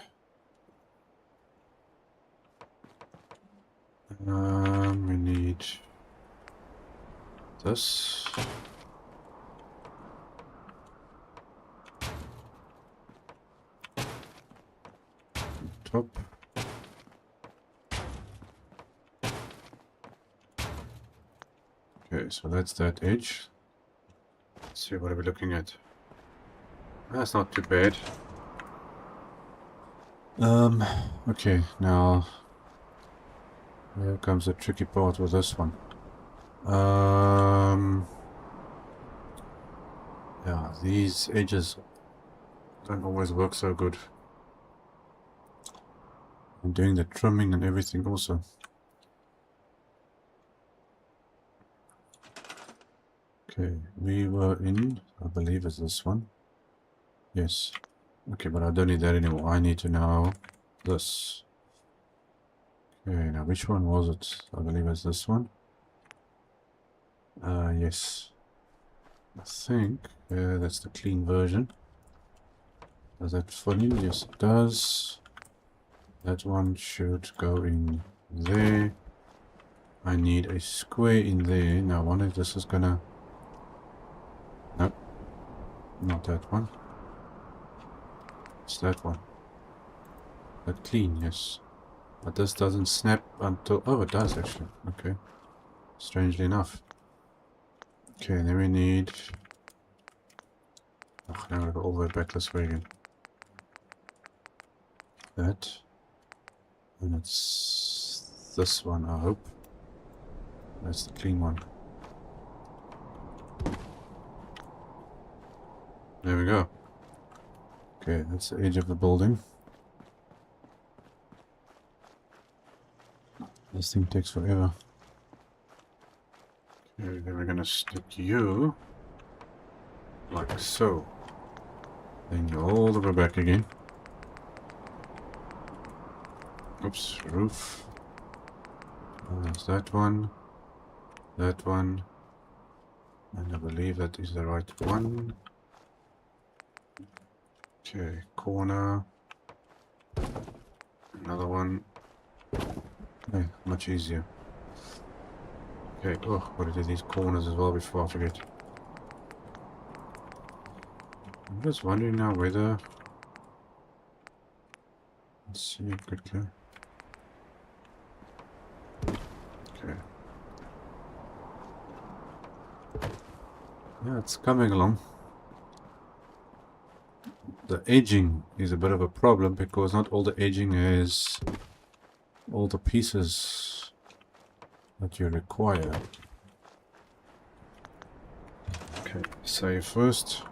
We need this. Top. Okay, so that's that edge. Let's see, what are we looking at? That's not too bad. Okay, now here comes the tricky part with this one. Yeah, these edges don't always work so good. I'm doing the trimming and everything also. Okay, we were in, I believe it's this one. Yes. Okay, but I don't need that anymore. I need to know this. Okay, now which one was it? I believe it's this one. Yes. I think that's the clean version. Does that fit in? Yes, it does. That one should go in there. I need a square in there. Now, I wonder if this is gonna... Nope. Not that one. It's that one. That clean, yes. But this doesn't snap until... Oh, it does actually. Okay. Strangely enough. Okay, then we need... Oh, now I go all the way back this way again. That. And it's this one, I hope. That's the clean one. There we go. Okay, that's the edge of the building. This thing takes forever. Okay, then we're gonna stick you like so. Then go all the way back again. Oops, roof. There's that one. That one. And I believe that is the right one. Okay, corner. Another one. Okay, much easier. Okay, oh, gotta do these corners as well before I forget. I'm just wondering now whether... Let's see it quickly. Okay. Yeah, it's coming along. The edging is a bit of a problem because not all the edging is all the pieces that you require. Okay, save first.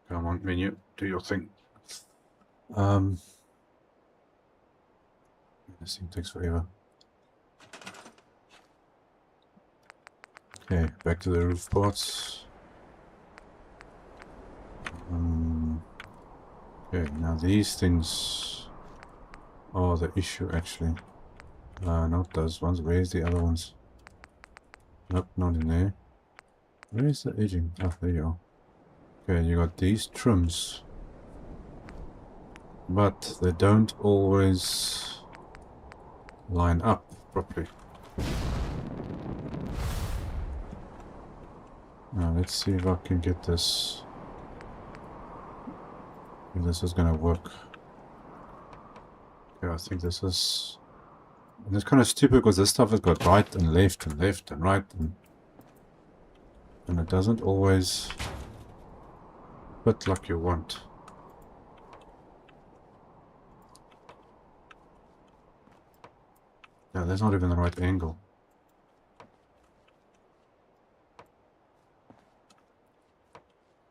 Come on, menu, do your thing. This thing takes forever. Okay, back to the roof parts. Okay, now these things are the issue actually. Not those ones. Where's the other ones? Nope, not in there. Where is the edging? Oh, there you are. Okay, you got these trims. But they don't always line up properly. Now let's see if I can get this. If this is gonna work. Okay, I think this is... And it's kind of stupid because this stuff has got right and left and left and right and it doesn't always fit like you want. Yeah, that's not even the right angle.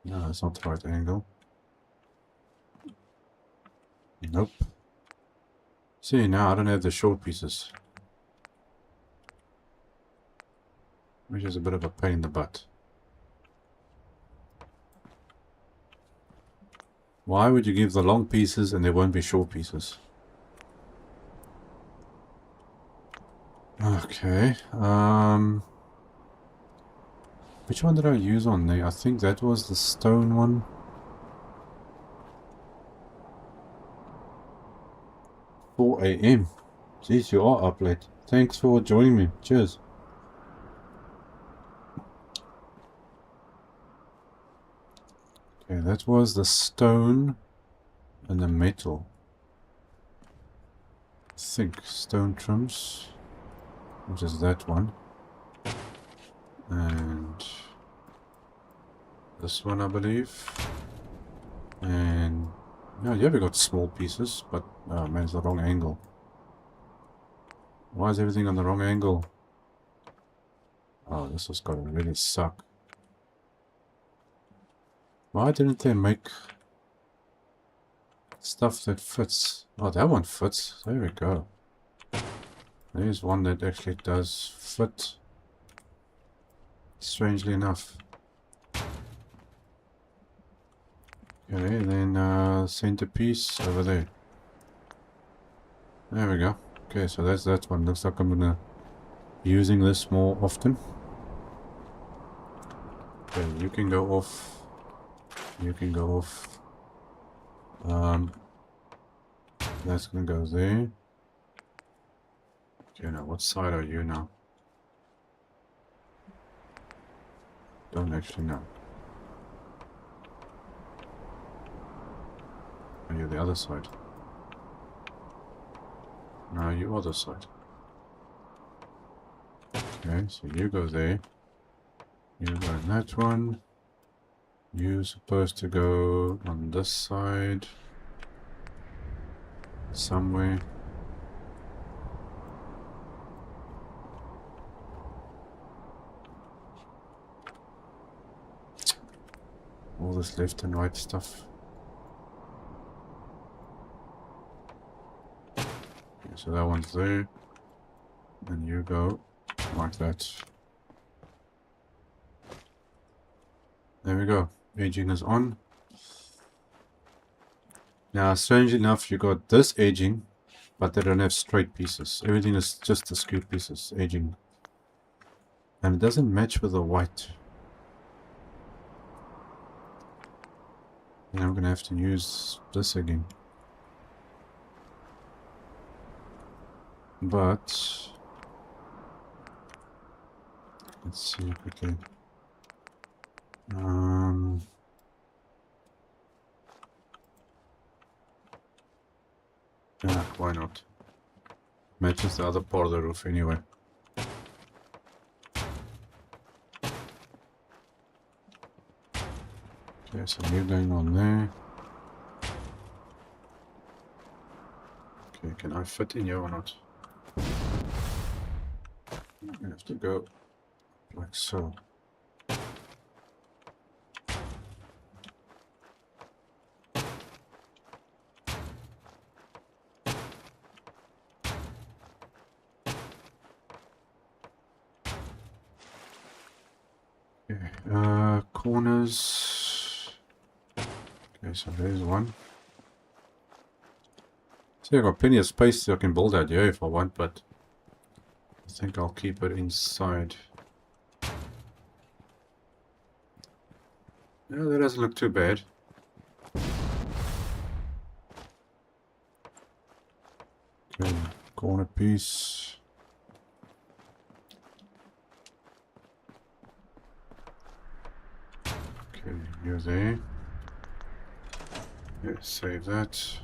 No, that's not the right angle. Nope. See, now I don't have the short pieces. which is a bit of a pain in the butt. Why would you give the long pieces and there won't be short pieces? Okay, which one did I use on there? I think that was the stone one. "4 AM. Jeez, you are up late. Thanks for joining me. Cheers. Okay, that was the stone and the metal. I think stone trims, which is that one. And this one, I believe. And yeah, we got small pieces, but oh man, it's the wrong angle. Why is everything on the wrong angle? Oh, this has got to really suck. Why didn't they make stuff that fits? Oh, that one fits. There we go. There's one that actually does fit. Strangely enough. Okay, then centerpiece over there. There we go. Okay, so that's that one. Looks like I'm gonna be using this more often. Okay, you can go off. You can go off. That's gonna go there. Okay, now what side are you now? Don't actually know. Are you the other side? No, you other side. Okay, so you go there. You go in that one. You're supposed to go on this side. Somewhere. All this left and right stuff. Okay, so that one's there. And you go like that. There we go. Aging is on. Now, strangely enough, you got this aging, but they don't have straight pieces. Everything is just the skewed pieces, aging. And it doesn't match with the white. And I'm gonna have to use this again. But let's see quickly. Yeah, why not? Matches the other part of the roof anyway. Okay, so you're going on there. Okay, can I fit in here or not? I'm gonna have to go like so. Okay, corners. Okay, so there's one. See, I've got plenty of space so I can build out here if I want, but I think I'll keep it inside. Yeah, that doesn't look too bad. Okay, corner piece. Okay, you're there. Yeah, save that.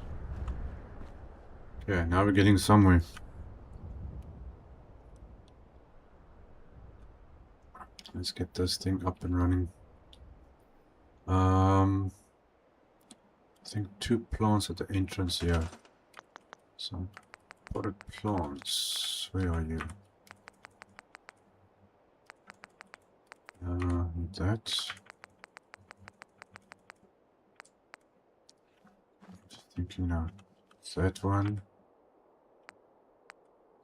Okay, now we're getting somewhere. Let's get this thing up and running. I think 2 plants at the entrance here. So, potted plants. Where are you? That. Just thinking now. That one.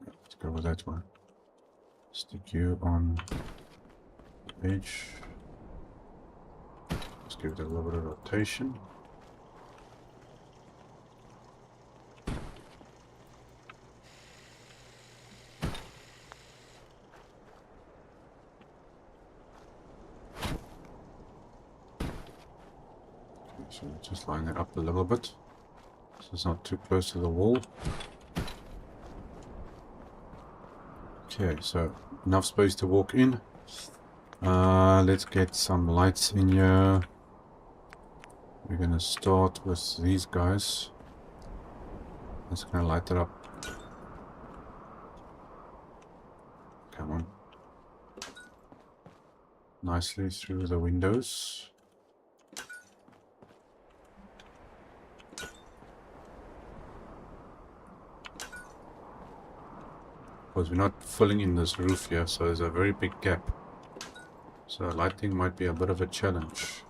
Let's go with that one. Stick you on edge. Let's give it a little bit of rotation. So just line it up a little bit, so it's not too close to the wall. Okay, so enough space to walk in. Let's get some lights in here. We're gonna start with these guys. Let's gonna light it up. Come on. Nicely through the windows. Because we're not filling in this roof here, so there's a very big gap. So lighting might be a bit of a challenge.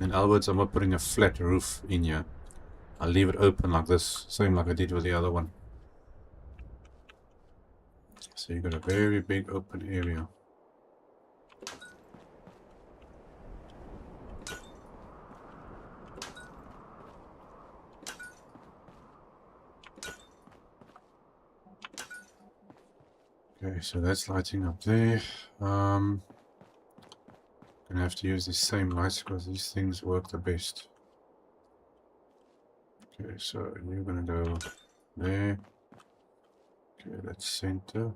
In other words, I'm not putting a flat roof in here. I'll leave it open like this, same like I did with the other one. So you've got a very big open area. Okay, so that's lighting up there. Gonna have to use the same lights because these things work the best. Okay, so you're gonna go there. Okay, that's center.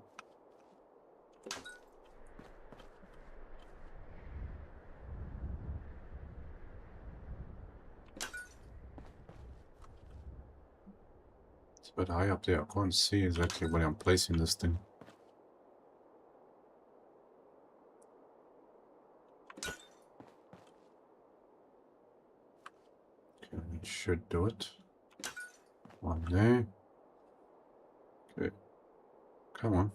It's a bit high up there. I can't see exactly where I'm placing this thing. Okay, it should do it. One there. Okay. Come on.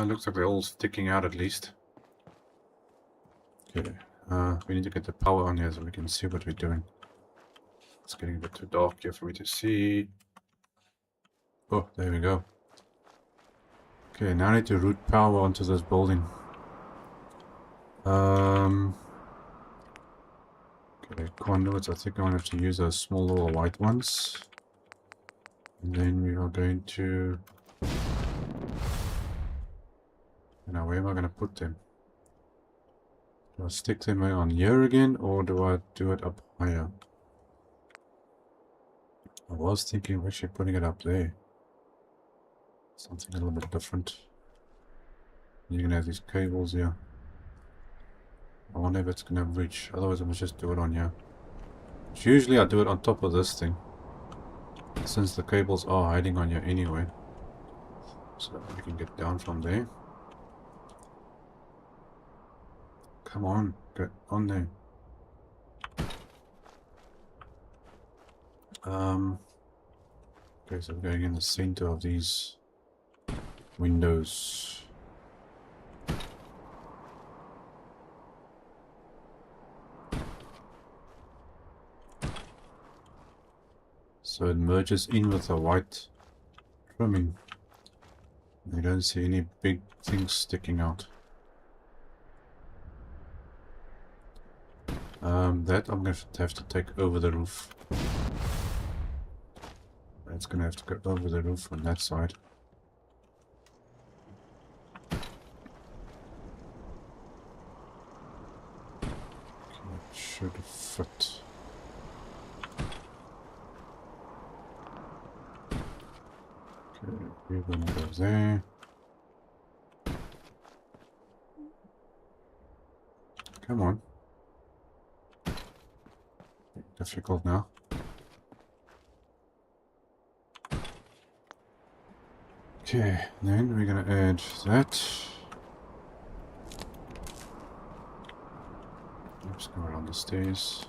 Looks like they're all sticking out at least. Okay. We need to get the power on here so we can see what we're doing. It's getting a bit too dark here for me to see. Oh, there we go. Okay, now I need to route power onto this building. Okay, conduits. I think I'm going to have to use those small little white ones. And then we are going to... Now, where am I going to put them? Do I stick them on here again, or do I do it up higher? I was thinking of actually putting it up there. Something a little bit different. You're going to have these cables here. I wonder if it's going to reach. Otherwise, I must just do it on here. But usually I do it on top of this thing, since the cables are hiding on here anyway. So we can get down from there. Come on, get on there. Okay, so we're going in the center of these windows. So it merges in with the white trimming. You don't see any big things sticking out. That I'm going to have to take over the roof. That's going to have to go over the roof on that side. Okay, it should fit. Okay, we're going to go there. Come on. Difficult now. Okay, then we're gonna add that. Let's go around the stairs.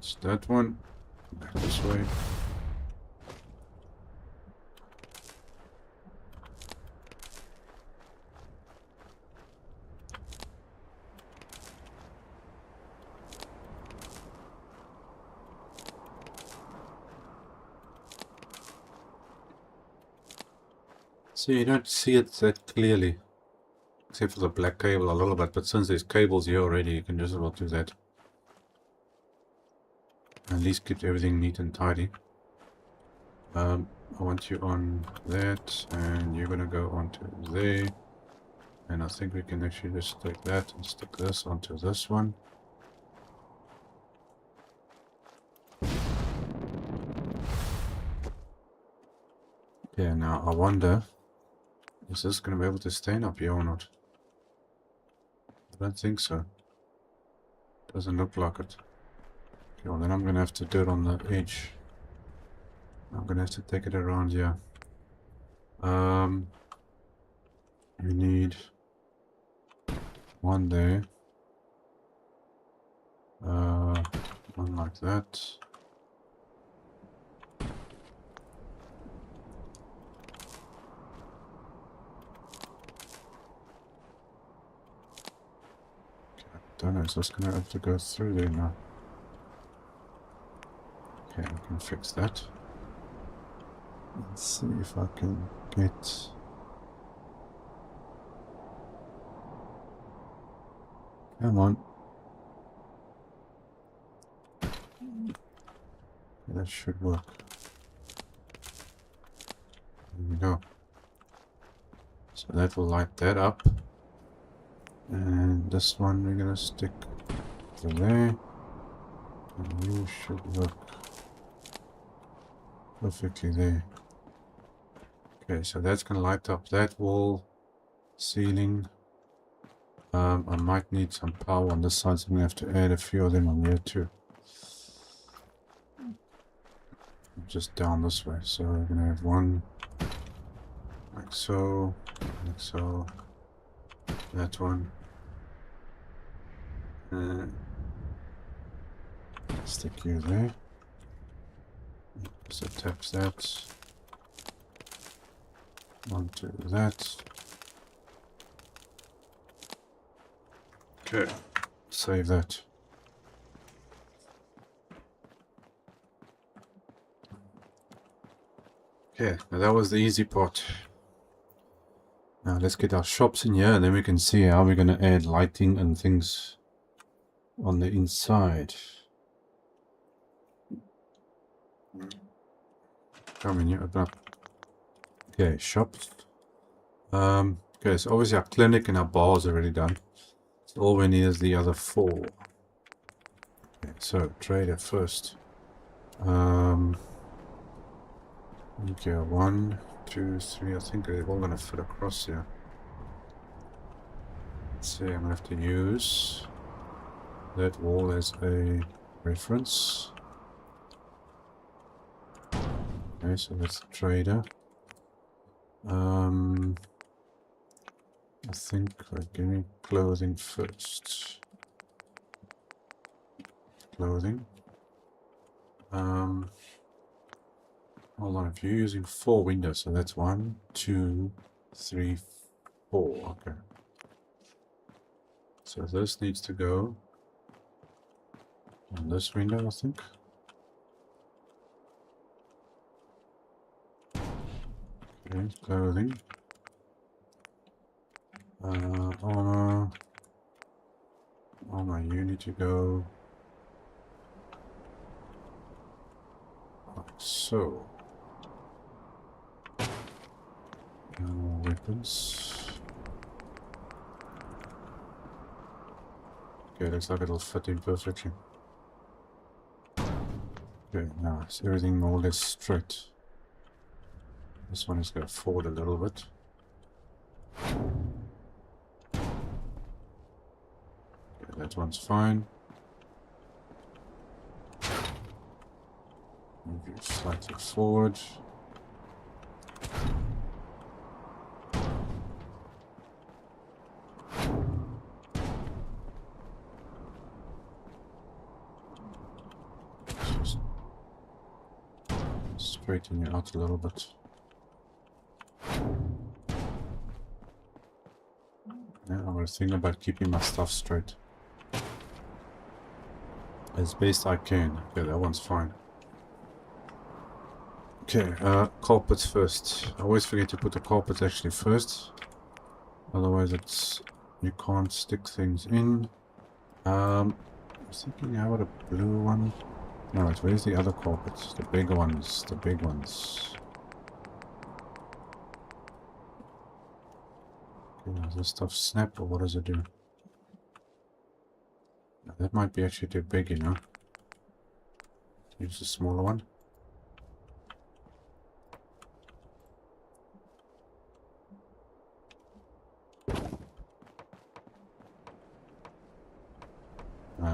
That's that one. Back this way. See, you don't see it that clearly. Except for the black cable a little bit, but since there's cables here already, you can just about do that. At least keep everything neat and tidy. I want you on that, and you're gonna go onto there. And I think we can actually just take that and stick this onto this one. Yeah, now I wonder, is this gonna be able to stand up here or not? I don't think so. Doesn't look like it. Okay, well then I'm gonna have to do it on the edge. I'm gonna have to take it around here. We need one there. One like that. Okay, I don't know, is this gonna have to go through there now? Okay, I can fix that. Let's see if I can get... Come on. That should work. There we go. So that will light that up. And this one we're gonna stick to there. And you should work perfectly there. Okay, so that's gonna light up that wall, ceiling. I might need some power on this side, so I'm gonna have to add a few of them on here too. Just down this way, so we're gonna have one like so, that one, stick you there, just attach that onto that. Okay, save that. Okay, now that was the easy part. Now let's get our shops in here, and then we can see how we're going to add lighting and things on the inside. Come in here, open up. Okay, shops. Okay, so obviously our clinic and our bar is already done. So all we need is the other 4. Okay, so trader first. Okay, 1, 2, 3. I think they're all gonna fit across here. Let's see, I'm gonna have to use that wall as a reference. Okay, so that's the trader. I think we're getting clothing first. Clothing. Hold on, if you're using 4 windows, so that's 1, 2, 3, 4. Okay. So this needs to go on this window, I think. Okay, clothing. Armor, you need to go like so. Weapons. Okay, looks like it'll fit in perfectly. Okay, now is everything more or less straight. This one is going to forward a little bit. Okay, that one's fine. Move you slightly forward. straighten you out a little bit. Yeah, I'm gonna think about keeping my stuff straight as best I can. Okay, that one's fine. Okay, carpets first. I always forget to put the carpets actually first. Otherwise it's, you can't stick things in. I was thinking, how about a blue one? Alright, where's the other carpets? The big ones, the big ones. Okay, does this stuff snap or what does it do? That might be actually too big, you know. Use a smaller one.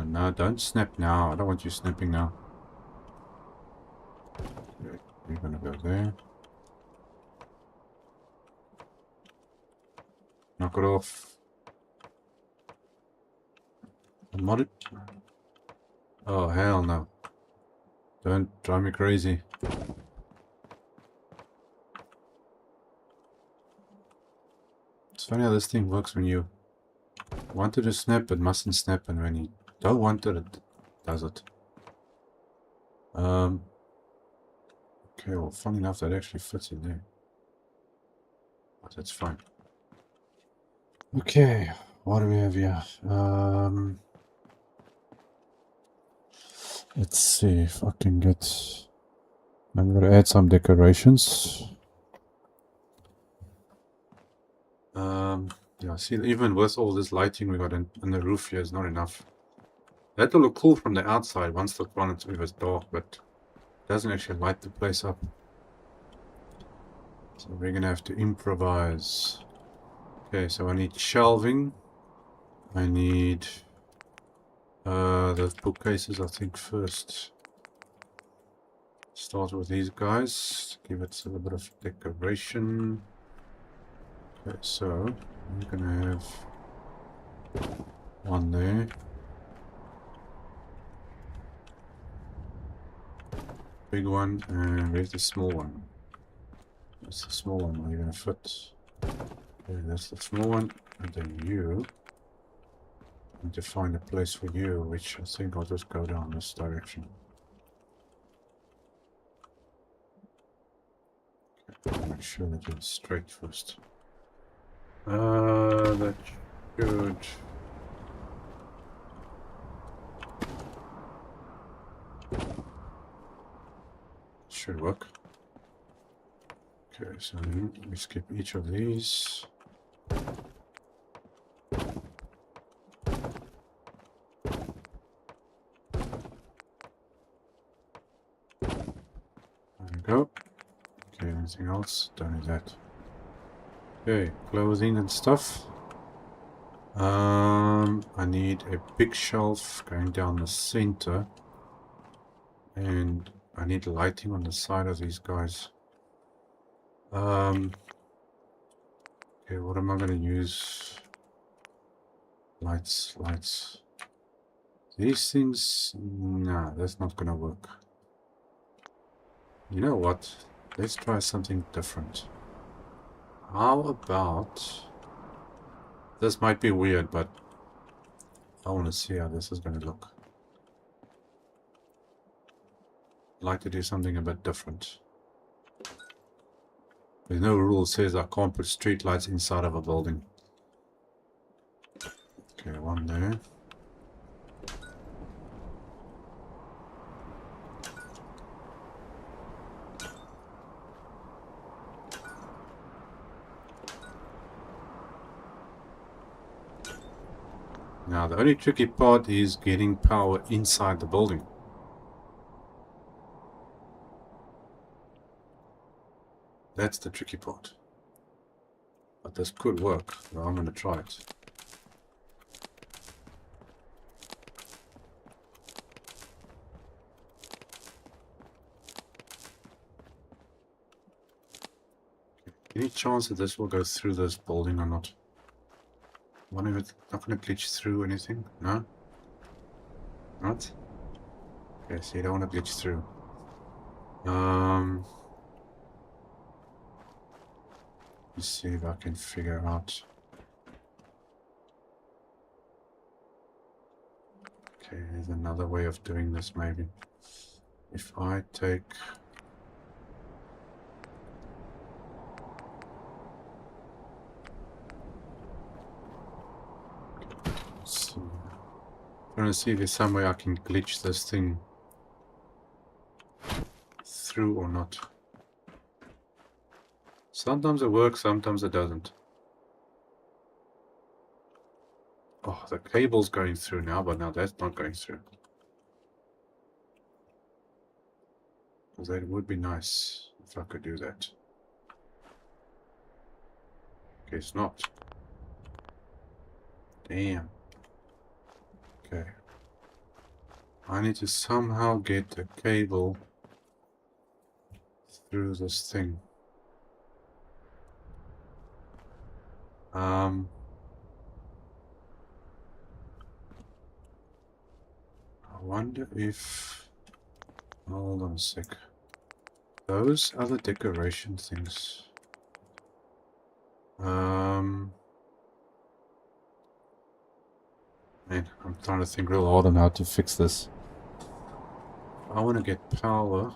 No, don't snap now. I don't want you snapping now. Okay, you're gonna go there. Knock it off. Mod it. Oh, hell no. Don't drive me crazy. It's funny how this thing works when you want it to snap, it mustn't snap, and when you don't want it, it does it. Okay, well, funny enough, that actually fits in there. But that's fine. Okay, what do we have here? Let's see if I can get... I'm going to add some decorations. Yeah, see, even with all this lighting we got on the roof here is not enough. That will look cool from the outside once the planet is dark, but it doesn't actually light the place up. So we're going to have to improvise. Okay, so I need shelving. I need those bookcases, I think, first. Start with these guys. Give it a little bit of decoration. Okay, so I'm gonna have one there. Big one, and where's the small one? That's the small one. Are you gonna fit? Okay, that's the small one, and then you. Need to find a place for you, which I think I'll just go down this direction. Okay, make sure that it's straight first. That should work. Okay, so we skip each of these. There we go. Okay, anything else? Don't need that. Okay, clothing and stuff. I need a big shelf going down the center. And I need lighting on the side of these guys. Okay, what am I going to use? Lights. These things, nah, that's not going to work. You know what? Let's try something different. How about... This might be weird, but I want to see how this is going to look. I'd like to do something a bit different. There's no rule that says I can't put street lights inside of a building. Okay, one there. Now, the only tricky part is getting power inside the building. That's the tricky part. But this could work. Well, I'm going to try it. Any chance that this will go through this building or not? I wonder if it's not going to glitch through anything. No? Not? Okay, so you don't want to glitch through. Let's see if I can figure out. Okay, there's another way of doing this maybe. If I take... Let's see. I'm trying to see if there's some way I can glitch this thing through or not. Sometimes it works, sometimes it doesn't. Oh, the cable's going through now, but now that's not going through. Because that would be nice if I could do that. Okay, it's not. Damn. Okay. I need to somehow get the cable through this thing. I wonder if... Hold on a sec. Those other decoration things. Man, I'm trying to think real hard on how to fix this. I want to get power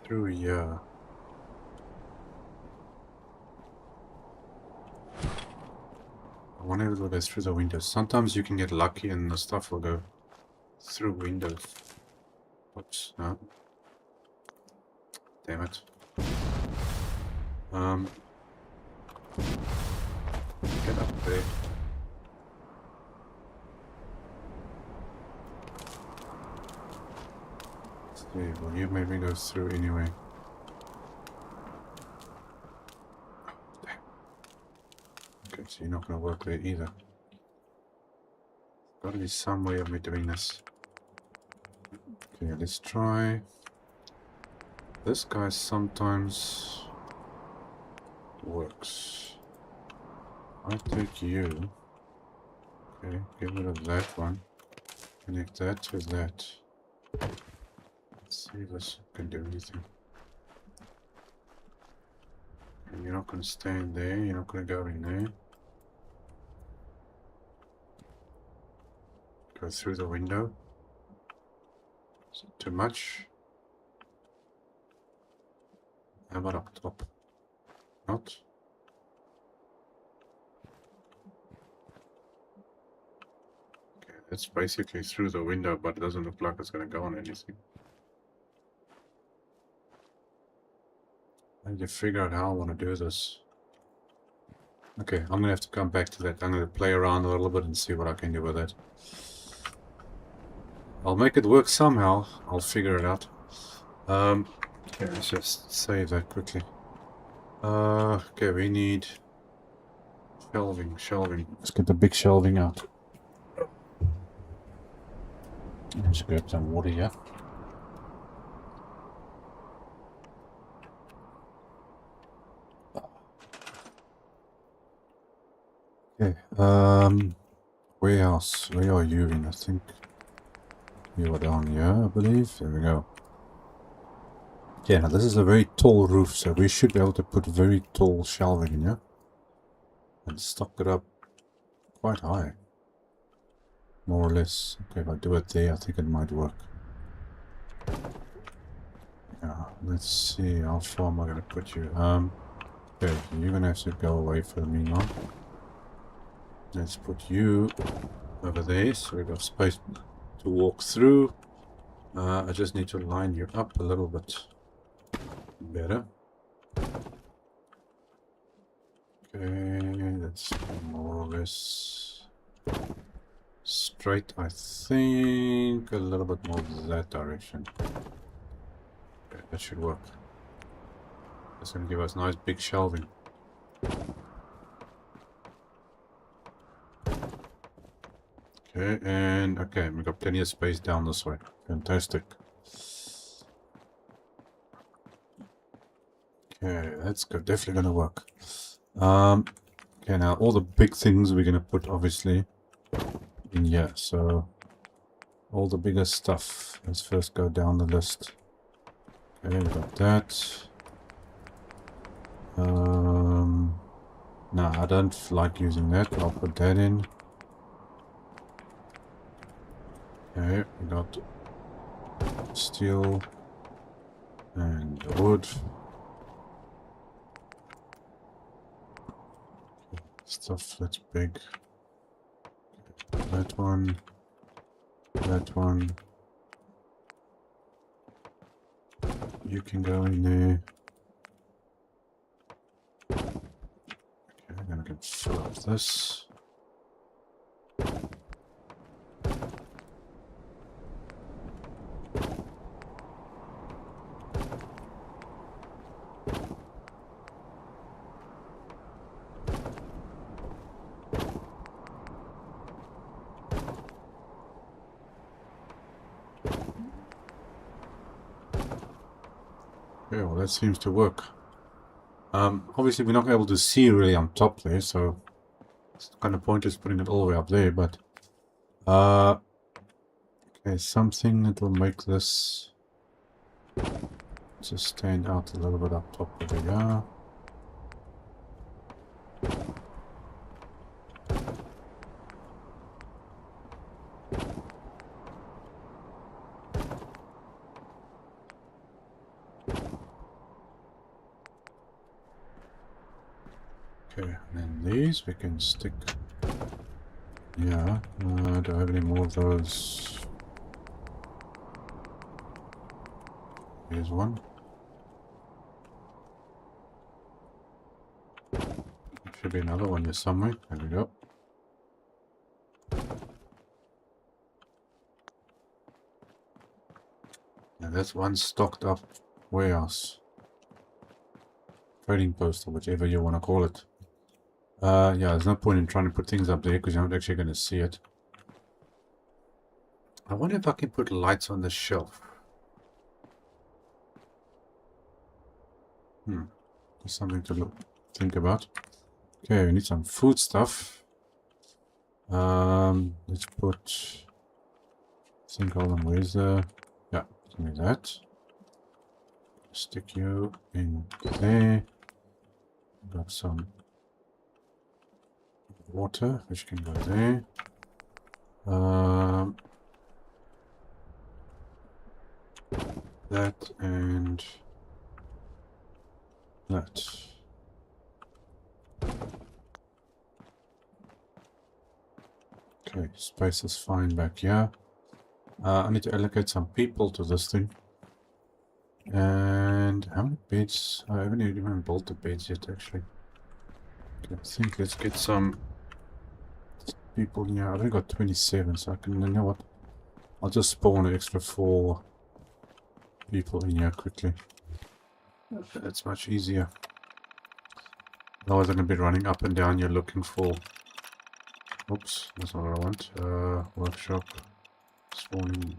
through here. I wonder if it will go through the windows. Sometimes you can get lucky and the stuff will go through windows. Oops, no. Damn it. Get up there. See, will you maybe go through anyway? Damn. Okay, so you're not going to work there either. Gotta be some way of me doing this. Okay, let's try. This guy sometimes works. I take you. Okay, get rid of that one. Connect that to that. Let's see if this can do anything. And you're not going to stand there. You're not going to go in there. Go through the window. Is it too much? How about up top? Not? Okay, it's basically through the window, but it doesn't look like it's going to go on anything. I need to figure out how I want to do this. Okay, I'm going to have to come back to that. I'm going to play around a little bit and see what I can do with that. I'll make it work somehow. I'll figure it out. Okay, let's just save that quickly. Okay, we need shelving. Let's get the big shelving out. Let's grab some water here. Okay, warehouse. Where are you in? I think you are down here, I believe. There we go. Yeah, now this is a very tall roof, so we should be able to put very tall shelving in here. And stock it up quite high. More or less. Okay, if I do it there, I think it might work. Yeah, let's see, how far am I going to put you? Okay, you're going to have to go away from me now. Let's put you over there, so we've got space to walk through. I just need to line you up a little bit better. Okay, that's more or less straight, I think. A little bit more that direction. Okay, that should work. That's going to give us nice big shelving. Okay, and okay, we've got plenty of space down this way. Fantastic. Okay, that's good. Definitely gonna work. Okay, now all the big things we're gonna put obviously in here. So all the bigger stuff. Let's first go down the list. Okay, we got that. No, I don't like using that. I'll put that in. Okay, we got steel and wood. Stuff that's big. That one. That one. You can go in there. Okay, I'm gonna get fill up this. Yeah, well, that seems to work. Obviously we're not able to see really on top there, so it's kind of pointless putting it all the way up there, but okay, something that will make this just stand out a little bit up top where we are. Okay, and then these we can stick. Yeah, do I have any more of those? Here's one. There should be another one here somewhere. There we go. And that's one stocked up warehouse. Trading post or whichever you want to call it. Yeah, there's no point in trying to put things up there because you're not actually going to see it. I wonder if I can put lights on the shelf. Just something to think about. Okay, we need some food stuff. Let's put... Hold on, where's the... Yeah, give me that. Stick you in there. Got some water, which can go there. That and that. Okay, space is fine back here. I need to allocate some people to this thing. And how many beds? I haven't even built the beds yet, actually. Okay, I think let's get some people here. I've only got 27, so I can, you know what? I'll just spawn an extra 4 people in here quickly. That's much easier. Otherwise, I'm going to be running up and down here looking for... Oops, that's not what I want. Workshop. Spawning.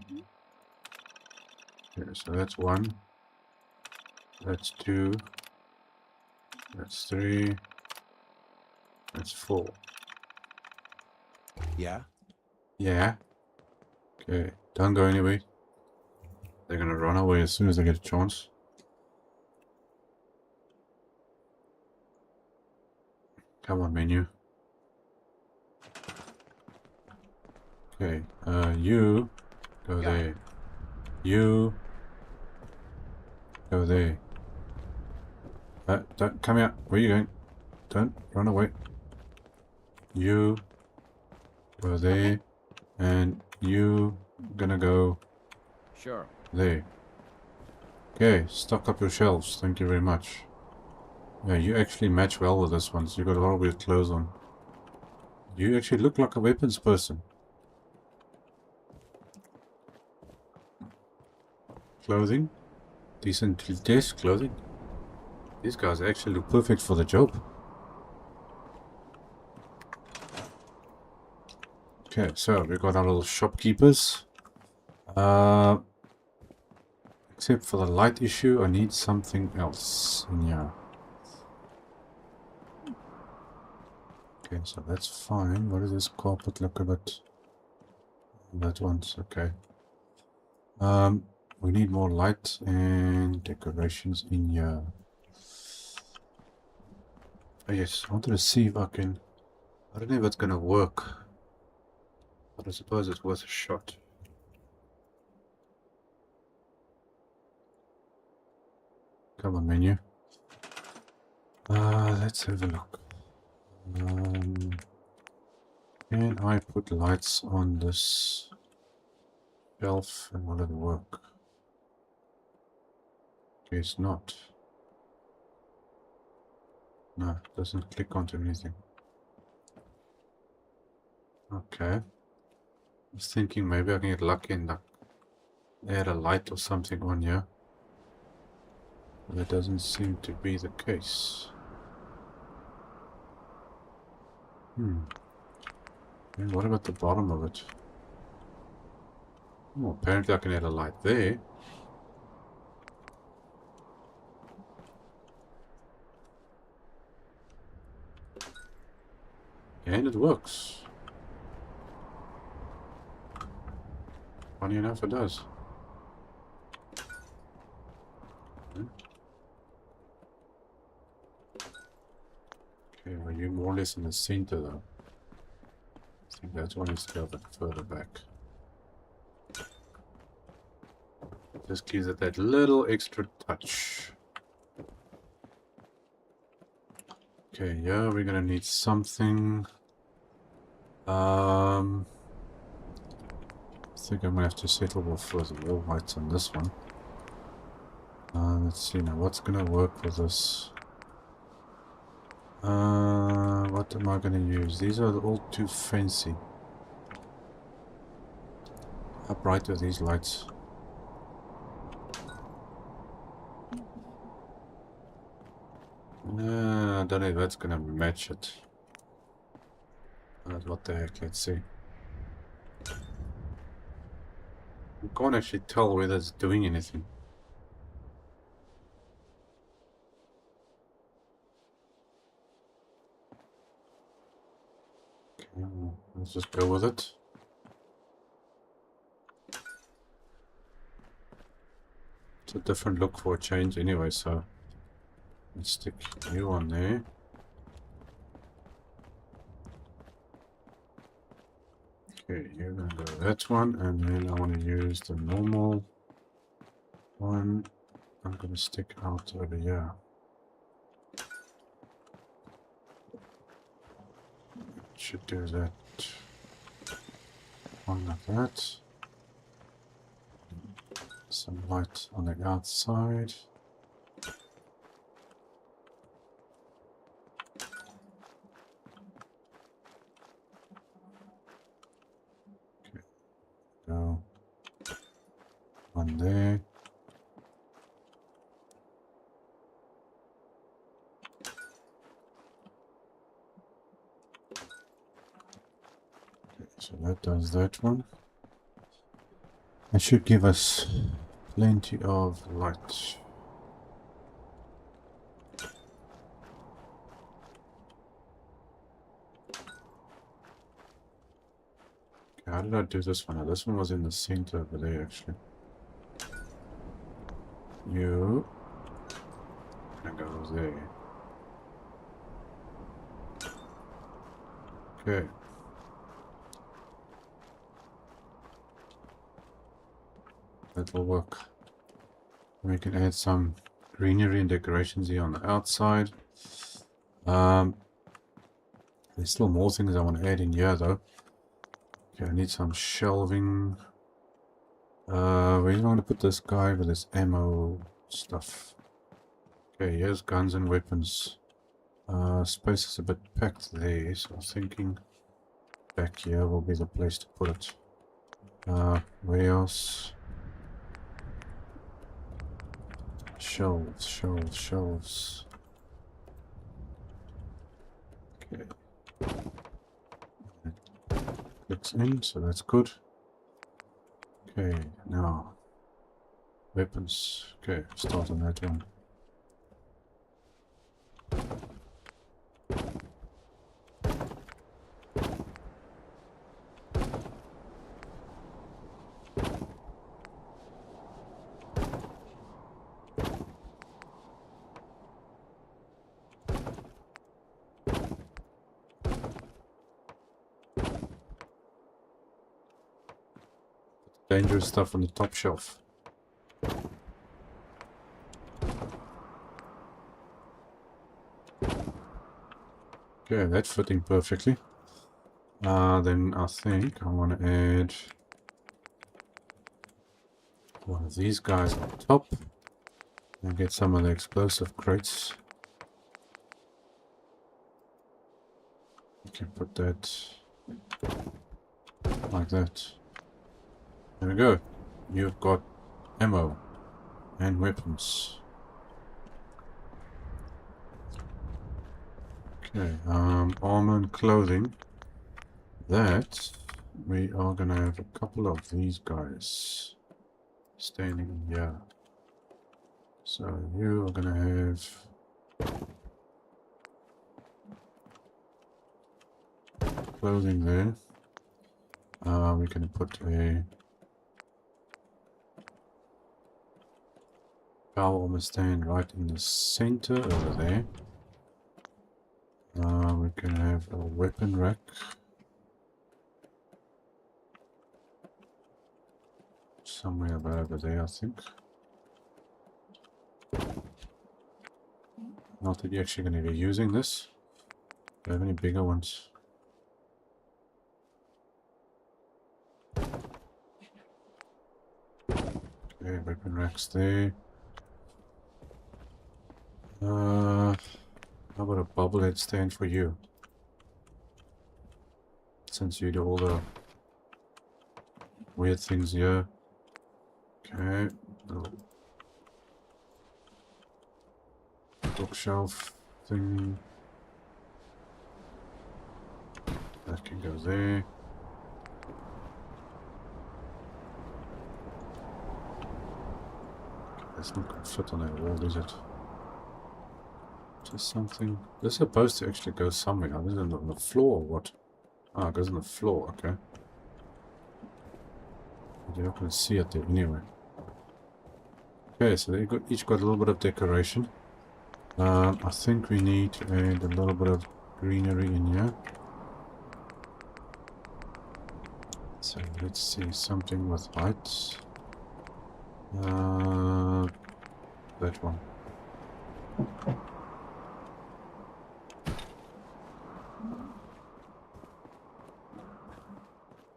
Okay, so that's 1. That's 2. That's 3. That's 4. Yeah? Yeah. Okay, don't go anywhere. They're gonna run away as soon as they get a chance. Come on, menu. Okay, you go there. You go there. Don't come out. Where are you going? Don't run away. You go there, and you gonna go Sure. there. Okay, stock up your shelves. Thank you very much. Yeah, you actually match well with this one. So you got a lot of weird clothes on. You actually look like a weapons person. Clothing, decent desk clothing. These guys actually look perfect for the job. Okay, so we got our little shopkeepers. Except for the light issue, I need something else in here. Okay, so that's fine. What does this carpet look a bit? That one's okay. We need more light and decorations in here. Oh yes, I wanted to see if I can... I don't know if it's gonna work, but I suppose it's worth a shot. Come on, menu. Let's have a look. Can I put lights on this shelf and will it work? Guess not. No, it doesn't click onto anything. Okay. I was thinking maybe I can get lucky and like add a light or something on here. But that doesn't seem to be the case. And what about the bottom of it? Oh, apparently I can add a light there. And it works. Funny enough, it does. Okay, well, you're more or less in the center though. I think that's one needs to go a bit further back. Just gives it that little extra touch. Okay, yeah, we're gonna need something. I think I'm gonna have to settle with wall heights on this one. Let's see now, what's gonna work for this? What am I gonna use? These are all too fancy. How bright are these lights? I don't know if that's gonna match it. What the heck, let's see. You can't actually tell whether it's doing anything. Okay, let's just go with it. It's a different look for a change anyway, so let's stick you on there. Okay, you're gonna go that one, and then I want to use the normal one. I'm gonna stick out over here. Should do that. One like that. Some light on the outside. Okay. Go. One there. Okay, so that does that one. It should give us plenty of light. Okay, how did I do this one? This one was in the center over there actually. You can go there. Okay. That will work. We can add some greenery and decorations here on the outside. There's still more things I want to add in here though. Okay, I need some shelving. Where do I want to put this guy with his ammo stuff? Okay, here's guns and weapons. Space is a bit packed there, so I'm thinking back here will be the place to put it. Where else? Shelves, shelves, shelves. Okay. It clicks in, so that's good. Okay, now weapons. Okay, start on that one. dangerous stuff on the top shelf. Okay, that's fitting perfectly. Then I think I want to add one of these guys on top and get some of the explosive crates. You can put that like that. There we go. You've got ammo and weapons. Okay, armor and clothing. That we are gonna have a couple of these guys standing here. So you are gonna have clothing there. We can put a power armor stand right in the center over there. We can have a weapon rack. Somewhere about over there, I think. Not that you're actually going to be using this. Do you have any bigger ones? Okay, weapon racks there. How about a bobblehead stand for you? Since you do all the weird things here. Okay, little bookshelf thing. That can go there. That's not going to fit on that wall, is it? Just something. This is supposed to actually go somewhere. This is on the floor or what? Ah, it goes on the floor, okay. You're not going to see it there anyway. Okay, so they each got a little bit of decoration. I think we need to add a little bit of greenery in here. So let's see, something with height. That one.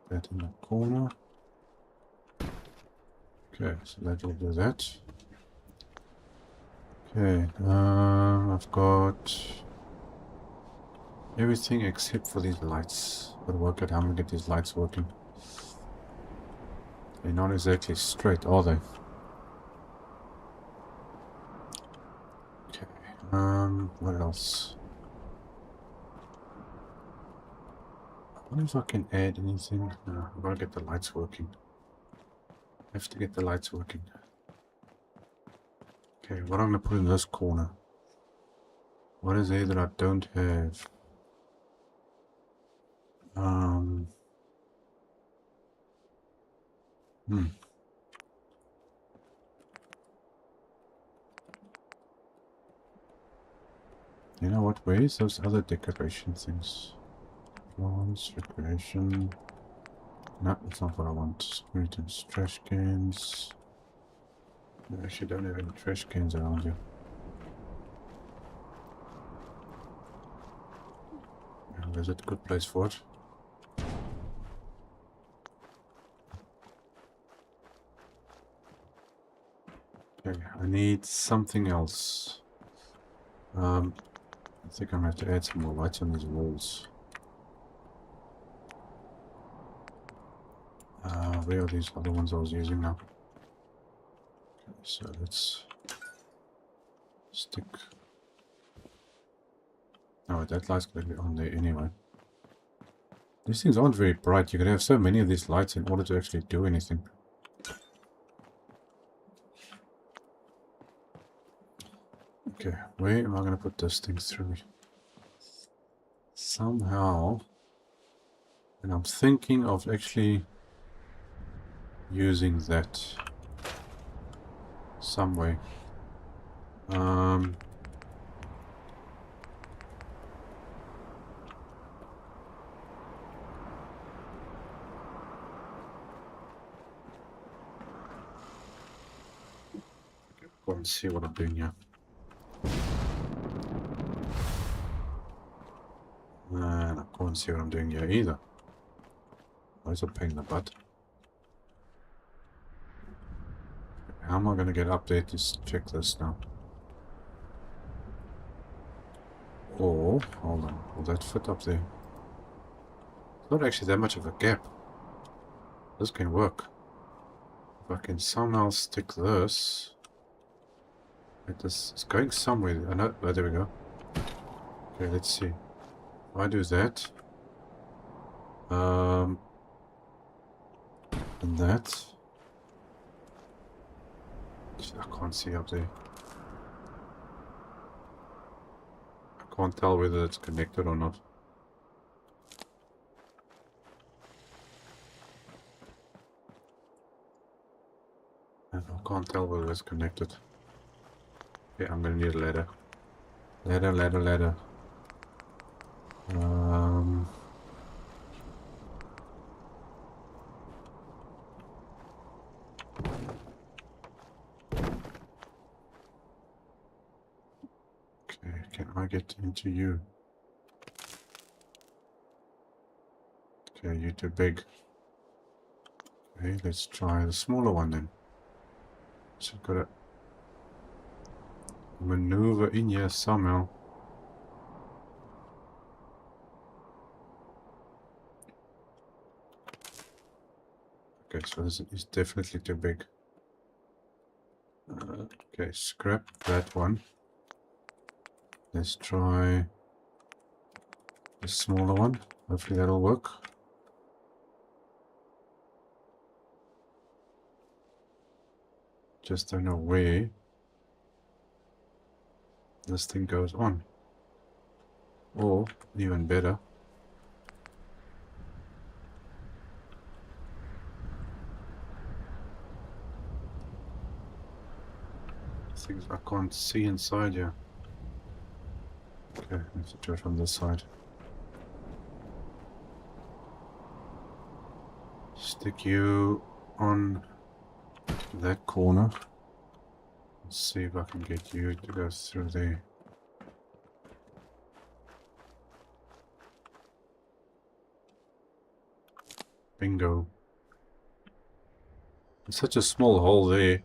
That in the corner. Okay, so that will do that. Okay, I've got everything except for these lights. Gotta work out how I'm gonna get these lights working. They're not exactly straight, are they? Okay, what else? I wonder if I can add anything. No, I've gotta get the lights working. I have to get the lights working. Okay, what I'm gonna put in this corner? What is there that I don't have? You know what? Where is those other decoration things? Plants, recreation. No, that's not what I want. Skeletons, trash cans. I actually don't have any trash cans around here. Is it a good place for it? Okay, I need something else. I think I'm going to have to add some more lights on these walls. Where are these other ones I was using now? Okay, so let's stick. Oh, that light's going to be on there anyway. These things aren't very bright. You can have so many of these lights in order to actually do anything. Okay, where am I going to put this thing through? Somehow, and I'm thinking of actually using that some way. Can't see what I'm doing here. And I can't see what I'm doing here either. Those are pain in the butt. How am I going to get up there to check this now? Oh, hold on. Will that fit up there? It's not actually that much of a gap. This can work. If I can somehow stick this... This is going somewhere. I know. Oh, there we go. Okay, let's see. If I do that... and that... I can't see up there. I can't tell whether it's connected or not. And I can't tell whether it's connected. Okay, I'm gonna need a ladder. Ladder. Okay, can I get into you? Okay, you're too big. Okay, let's try the smaller one then. So I've got to maneuver in here somehow. Okay, so this is definitely too big. Okay, scrap that one. Let's try the smaller one. Hopefully that'll work. Just don't know where this thing goes on. Or, even better, things I can't see inside here. Okay, let's do it from this side. Stick you on that corner. Let's see if I can get you to go through there. Bingo. It's such a small hole there.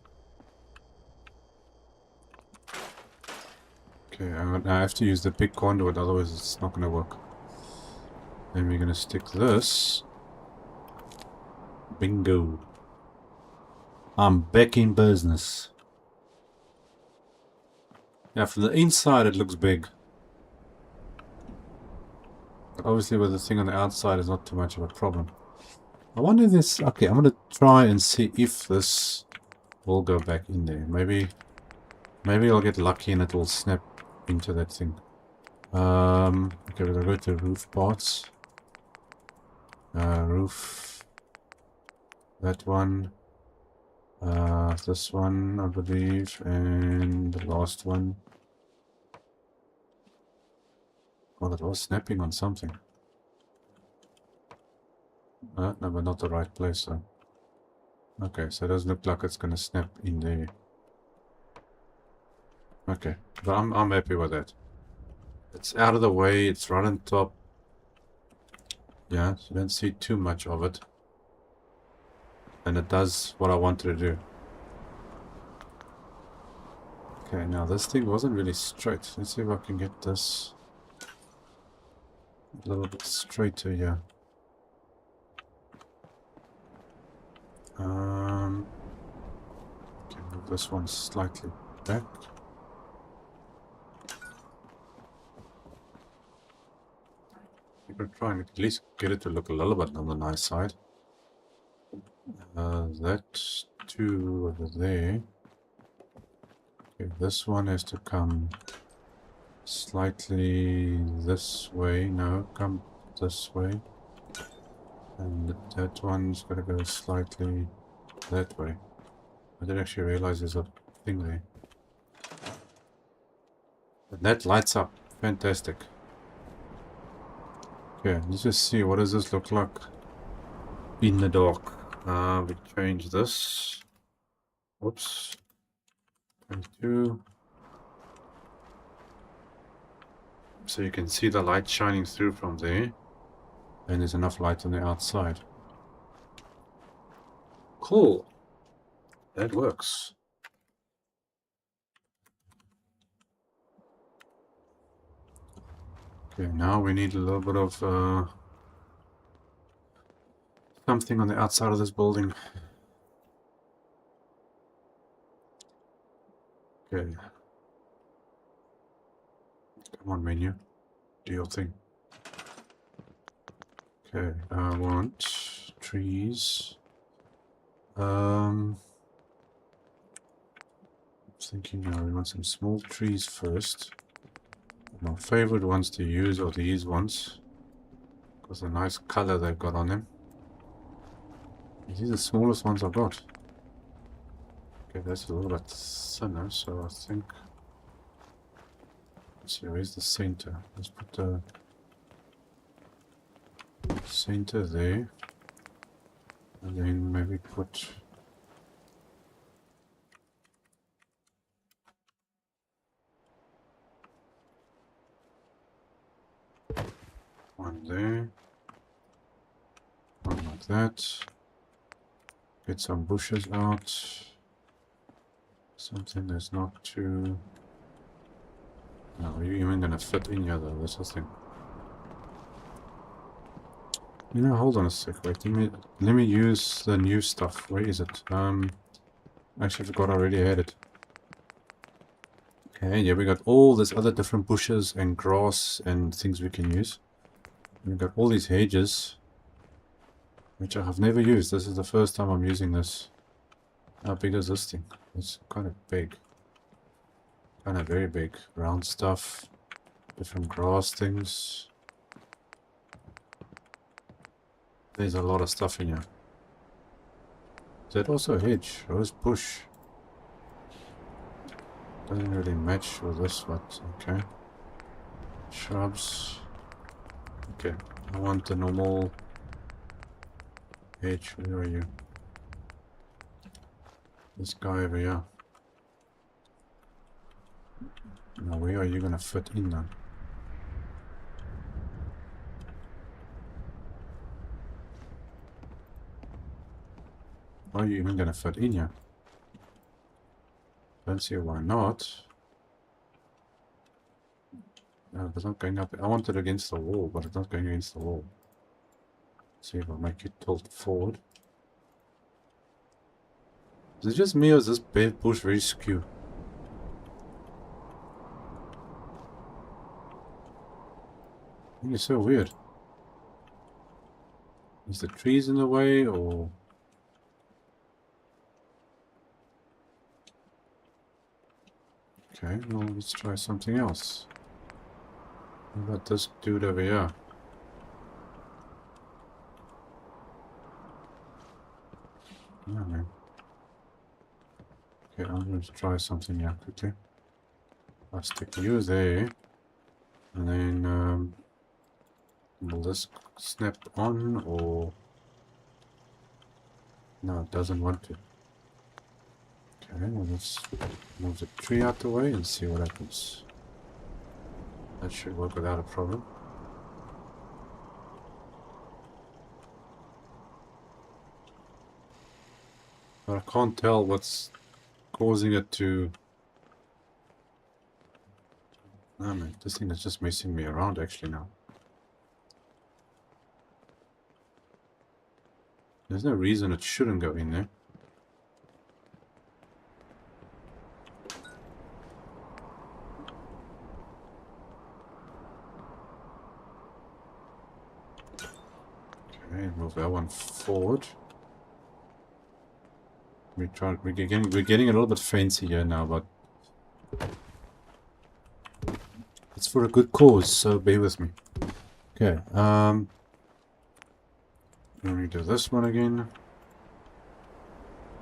Okay, I have to use the big conduit, otherwise it's not going to work. Then we're going to stick this. Bingo. I'm back in business. Yeah, from the inside it looks big. But obviously with the thing on the outside is not too much of a problem. I wonder if this... Okay, I'm going to try and see if this will go back in there. Maybe I'll get lucky and it will snap into that thing. Okay, we're going to go to roof parts. Roof. That one. This one, I believe. And the last one. Oh, that was snapping on something. No, but not the right place, though. Okay, so it doesn't look like it's going to snap in there. Okay, but I'm happy with that. It's out of the way, it's right on top. Yeah, so you don't see too much of it. And it does what I wanted to do. Okay, now this thing wasn't really straight. Let's see if I can get this a little bit straighter here. Okay, move this one slightly back. I'm going to try and at least get it to look a little bit on the nice side. That two over there. Okay, this one has to come slightly this way. No, come this way. And that one's got to go slightly that way. I didn't actually realize there's a thing there. And that lights up. Fantastic. Okay, let's just see. What does this look like in the dark? We change this. Whoops. 22. So you can see the light shining through from there. And there's enough light on the outside. Cool. That works. Okay, now we need a little bit of something on the outside of this building. Okay. Come on, menu. Do your thing. Okay, I want trees. I'm thinking now we want some small trees first. My favorite ones to use are these ones, because the nice color they've got on them. These are the smallest ones I've got. Okay, that's a little bit thinner, so I think... Let's see, where's the center? Let's put the center there. And then maybe put... one there. One like that. Get some bushes out. Something that's not too... No, are you even gonna fit in here though? That's the thing. You know, hold on a sec. Wait, let me use the new stuff. Where is it? Actually forgot I already had it. Okay, yeah, we got all this other different bushes and grass and things we can use. We've got all these hedges, which I have never used. This is the first time I'm using this. How big is this thing? It's kind of big. Kind of very big. Round stuff. Different grass things. There's a lot of stuff in here. Is that also a hedge? Or is bush? Doesn't really match with this, but okay. Shrubs. Okay, I want the normal hedge. Where are you? This guy over here. Now, where are you gonna fit in then? Are you even gonna fit in here? Don't see why not. No, it's not going up. I want it against the wall, but it's not going against the wall. Let's see if I make it tilt forward. Is it just me or is this bed bush very skew? I think it's so weird. Is the trees in the way or... Okay, well, let's try something else. What about this dude over here? Oh, man. Okay, I'm going to try something here quickly. I'll stick you there. And then, will this snap on or... No, it doesn't want to. Okay, well, let's move the tree out the way and see what happens. That should work without a problem. But I can't tell what's causing it to... Oh man, this thing is just messing me around actually now. There's no reason it shouldn't go in there. Okay, move that one forward. We're getting a little bit fancy here now, but it's for a good cause, so bear with me. Okay, let me do this one again.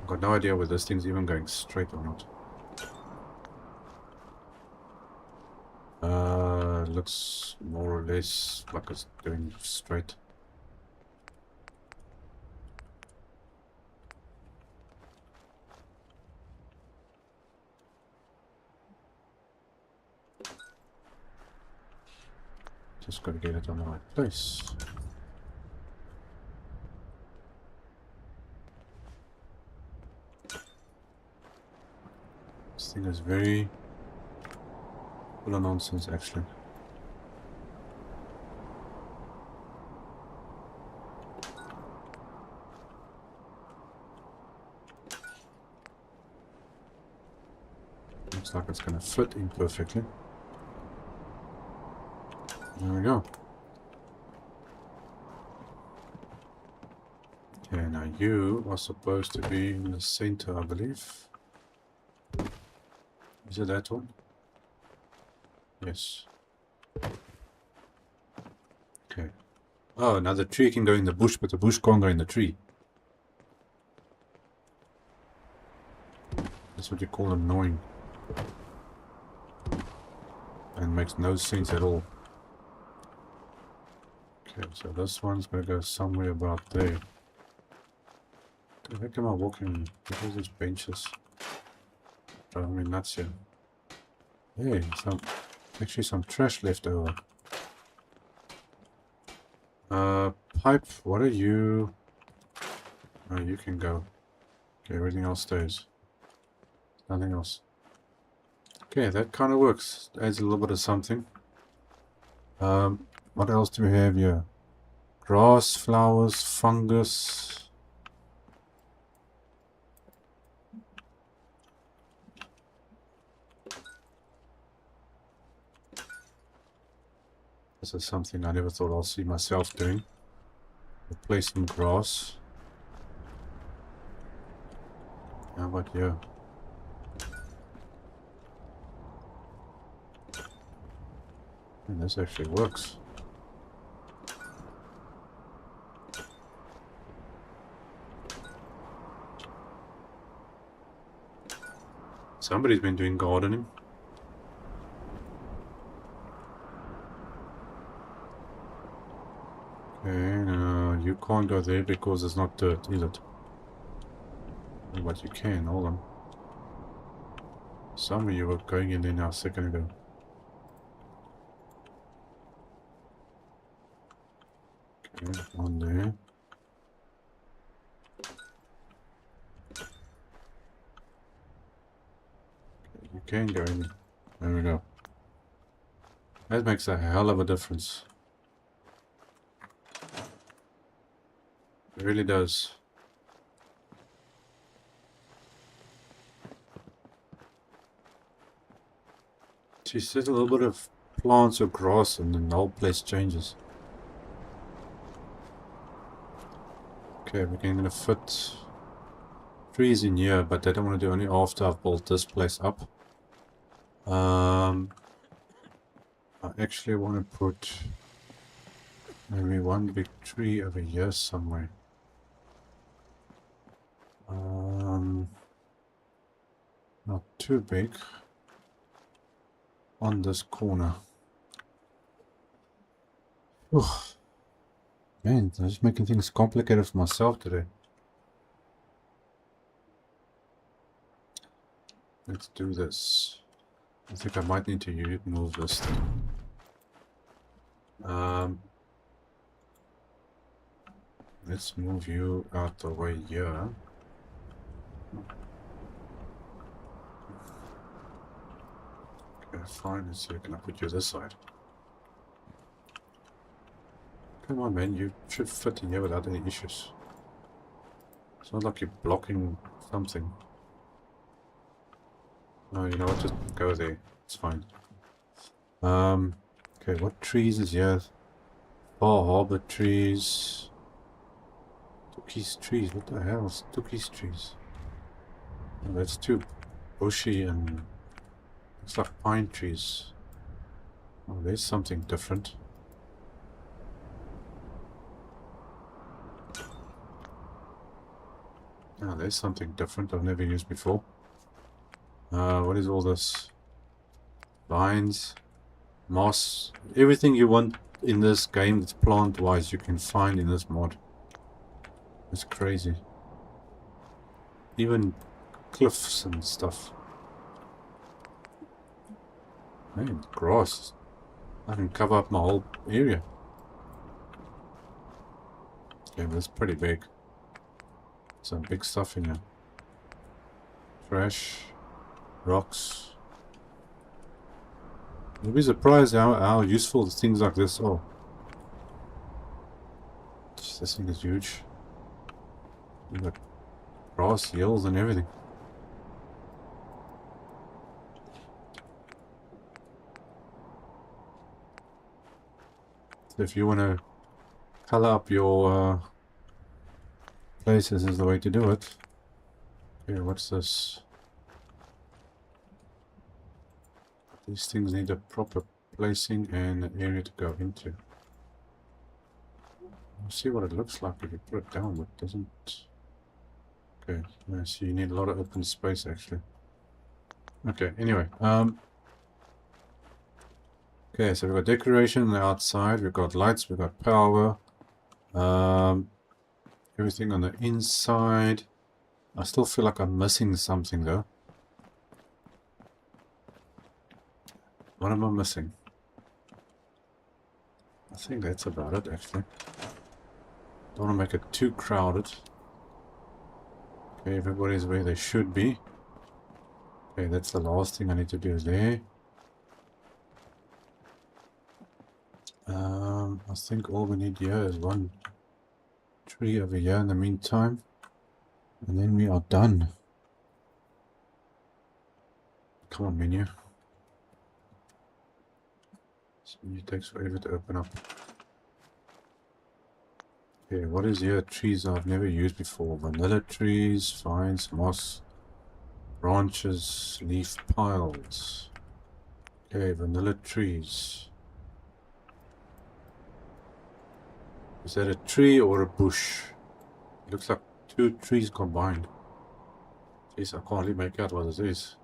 I've got no idea whether this thing's even going straight or not. Looks more or less like it's going straight. Just got to get it on the right place. This thing is very full of nonsense, actually. Looks like it's going to fit in perfectly. There we go. Okay, now you are supposed to be in the center, I believe. Is it that one? Yes. Okay. Oh, now the tree can go in the bush, but the bush can't go in the tree. That's what you call annoying. And makes no sense at all. Okay, so this one's going to go somewhere about there. The heck am I walking? Look at these benches. Driving me nuts here. Hey, actually some trash left over. Pipe, what are you? Oh, you can go. Okay, everything else stays. Nothing else. Okay, that kind of works. Adds a little bit of something. What else do we have here? Grass, flowers, fungus. This is something I never thought I'll see myself doing. Replace some grass. How about here? And this actually works. Somebody's been doing gardening. Okay, no, you can't go there because it's not dirt, is it? But you can, hold on. Some of you were going in there now a second ago. Okay, on there. Okay, you can go in. There we go. That makes a hell of a difference. It really does. Just a little bit of plants or grass and then the whole place changes. Okay, we're going to fit trees in here, but I don't want to do only after I've built this place up. I actually want to put maybe one big tree over here somewhere. Not too big. On this corner. Oh, man, I'm just making things complicated for myself today. Let's do this. I think I might need to move this thing. Let's move you out the way here. Okay, fine. Let's see, can I put you this side? Come on, man, you should fit in here without any issues. It's not like you're blocking something. No, you know what, just go there. It's fine. Okay, what trees is here? Far Harbor trees. Tookie's trees, what the hell is Tookie's trees? Oh, that's too bushy and looks like pine trees. Oh, there's something different. Oh, there's something different I've never used before. What is all this? Vines, moss, everything you want in this game that's plant-wise you can find in this mod. It's crazy. Even cliffs and stuff. Man, grass. I can cover up my whole area. Okay, that's pretty big. Some big stuff in here. Trash, rocks. You'll be surprised how useful things like this are. This thing is huge. You've got grass, hills and everything. So if you want to color up your places, is the way to do it. Okay, what's this? These things need a proper placing and an area to go into. We'll see what it looks like if you put it down, but it doesn't. Okay, yeah, so you need a lot of open space actually. Okay, anyway, okay, so we've got decoration on the outside, we've got lights, we've got power, everything on the inside. I still feel like I'm missing something though. What am I missing? I think that's about it actually. Don't want to make it too crowded. Okay, everybody's where they should be. Okay, that's the last thing I need to do there. I think all we need here is one tree over here in the meantime. And then we are done. Come on, menu. This menu takes forever to open up. Okay, what is here? Trees I've never used before. Vanilla trees, vines, moss, branches, leaf piles. Okay, vanilla trees. Is that a tree or a bush? It looks like two trees combined. Jeez, I can't really make out what it is.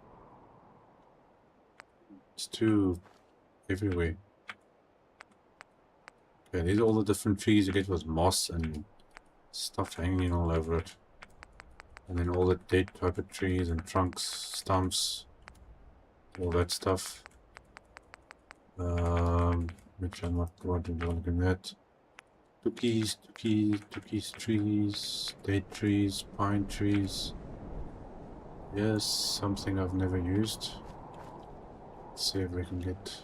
It's too everywhere. Okay, these are all the different trees you get with moss and stuff hanging all over it. And then all the dead type of trees and trunks, stumps, all that stuff. Which I'm not looking at. Tukis, trees, dead trees, pine trees. Yes, something I've never used. Let's see if we can get...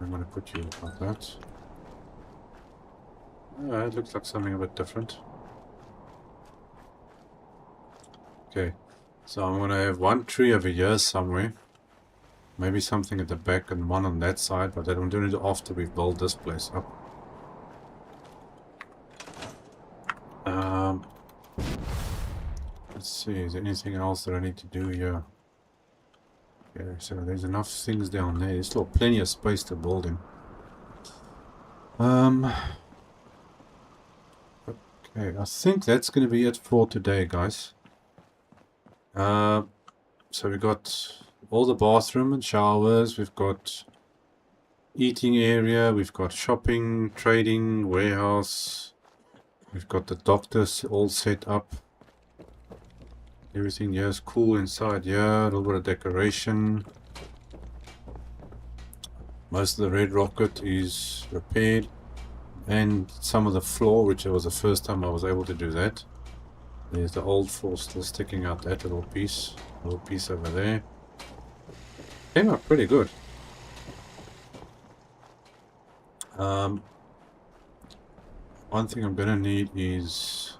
I'm gonna put you like that. It looks like something a bit different. Okay, so I'm gonna have one tree over here somewhere. Maybe something at the back and one on that side, but I'm doing it after we've built this place up. Let's see, is there anything else that I need to do here? Okay, so there's enough things down there. There's still plenty of space to build in. Okay, I think that's going to be it for today, guys. So we've got all the bathroom and showers. We've got eating area. We've got shopping, trading, warehouse. We've got the doctors all set up. Everything here is cool inside here. A little bit of decoration. Most of the red rocket is repaired. And some of the floor, which was the first time I was able to do that. There's the old floor still sticking out, that little piece over there. Came out pretty good. One thing I'm gonna need is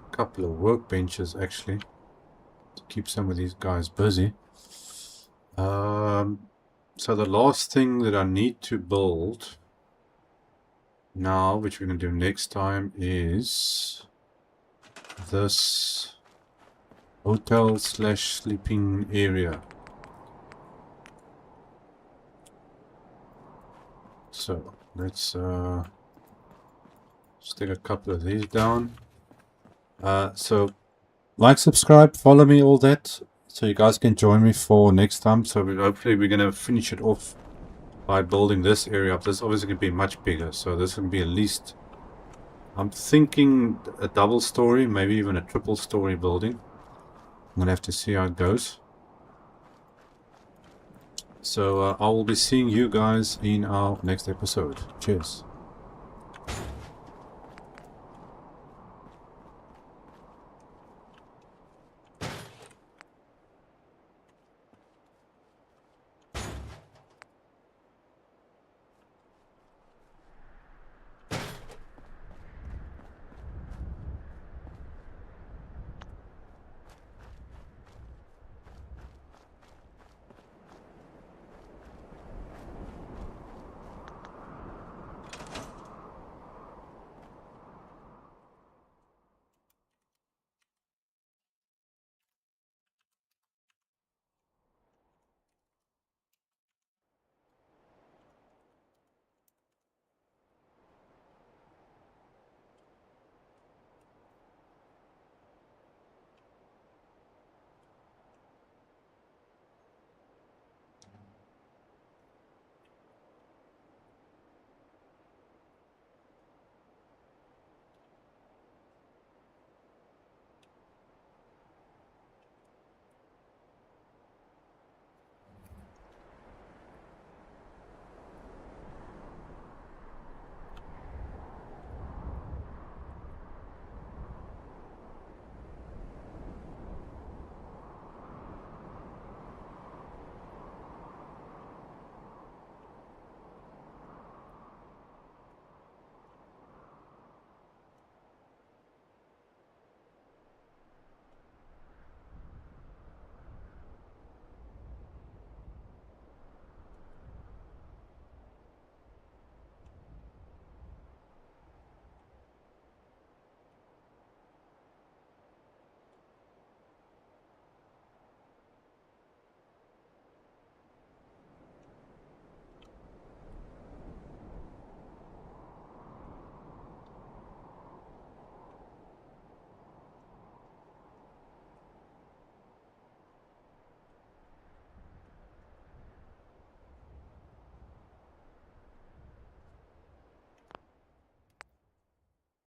a couple of workbenches actually to keep some of these guys busy. So the last thing that I need to build now, which we're going to do next time, is this hotel / sleeping area. So let's stick a couple of these down. So like, subscribe, follow me, all that, so you guys can join me for next time. So hopefully we're going to finish it off by building this area up. This obviously going to be much bigger, so this can be at least, I'm thinking, a double story, maybe even a triple story building. I'm going to have to see how it goes. So I will be seeing you guys in our next episode. Cheers.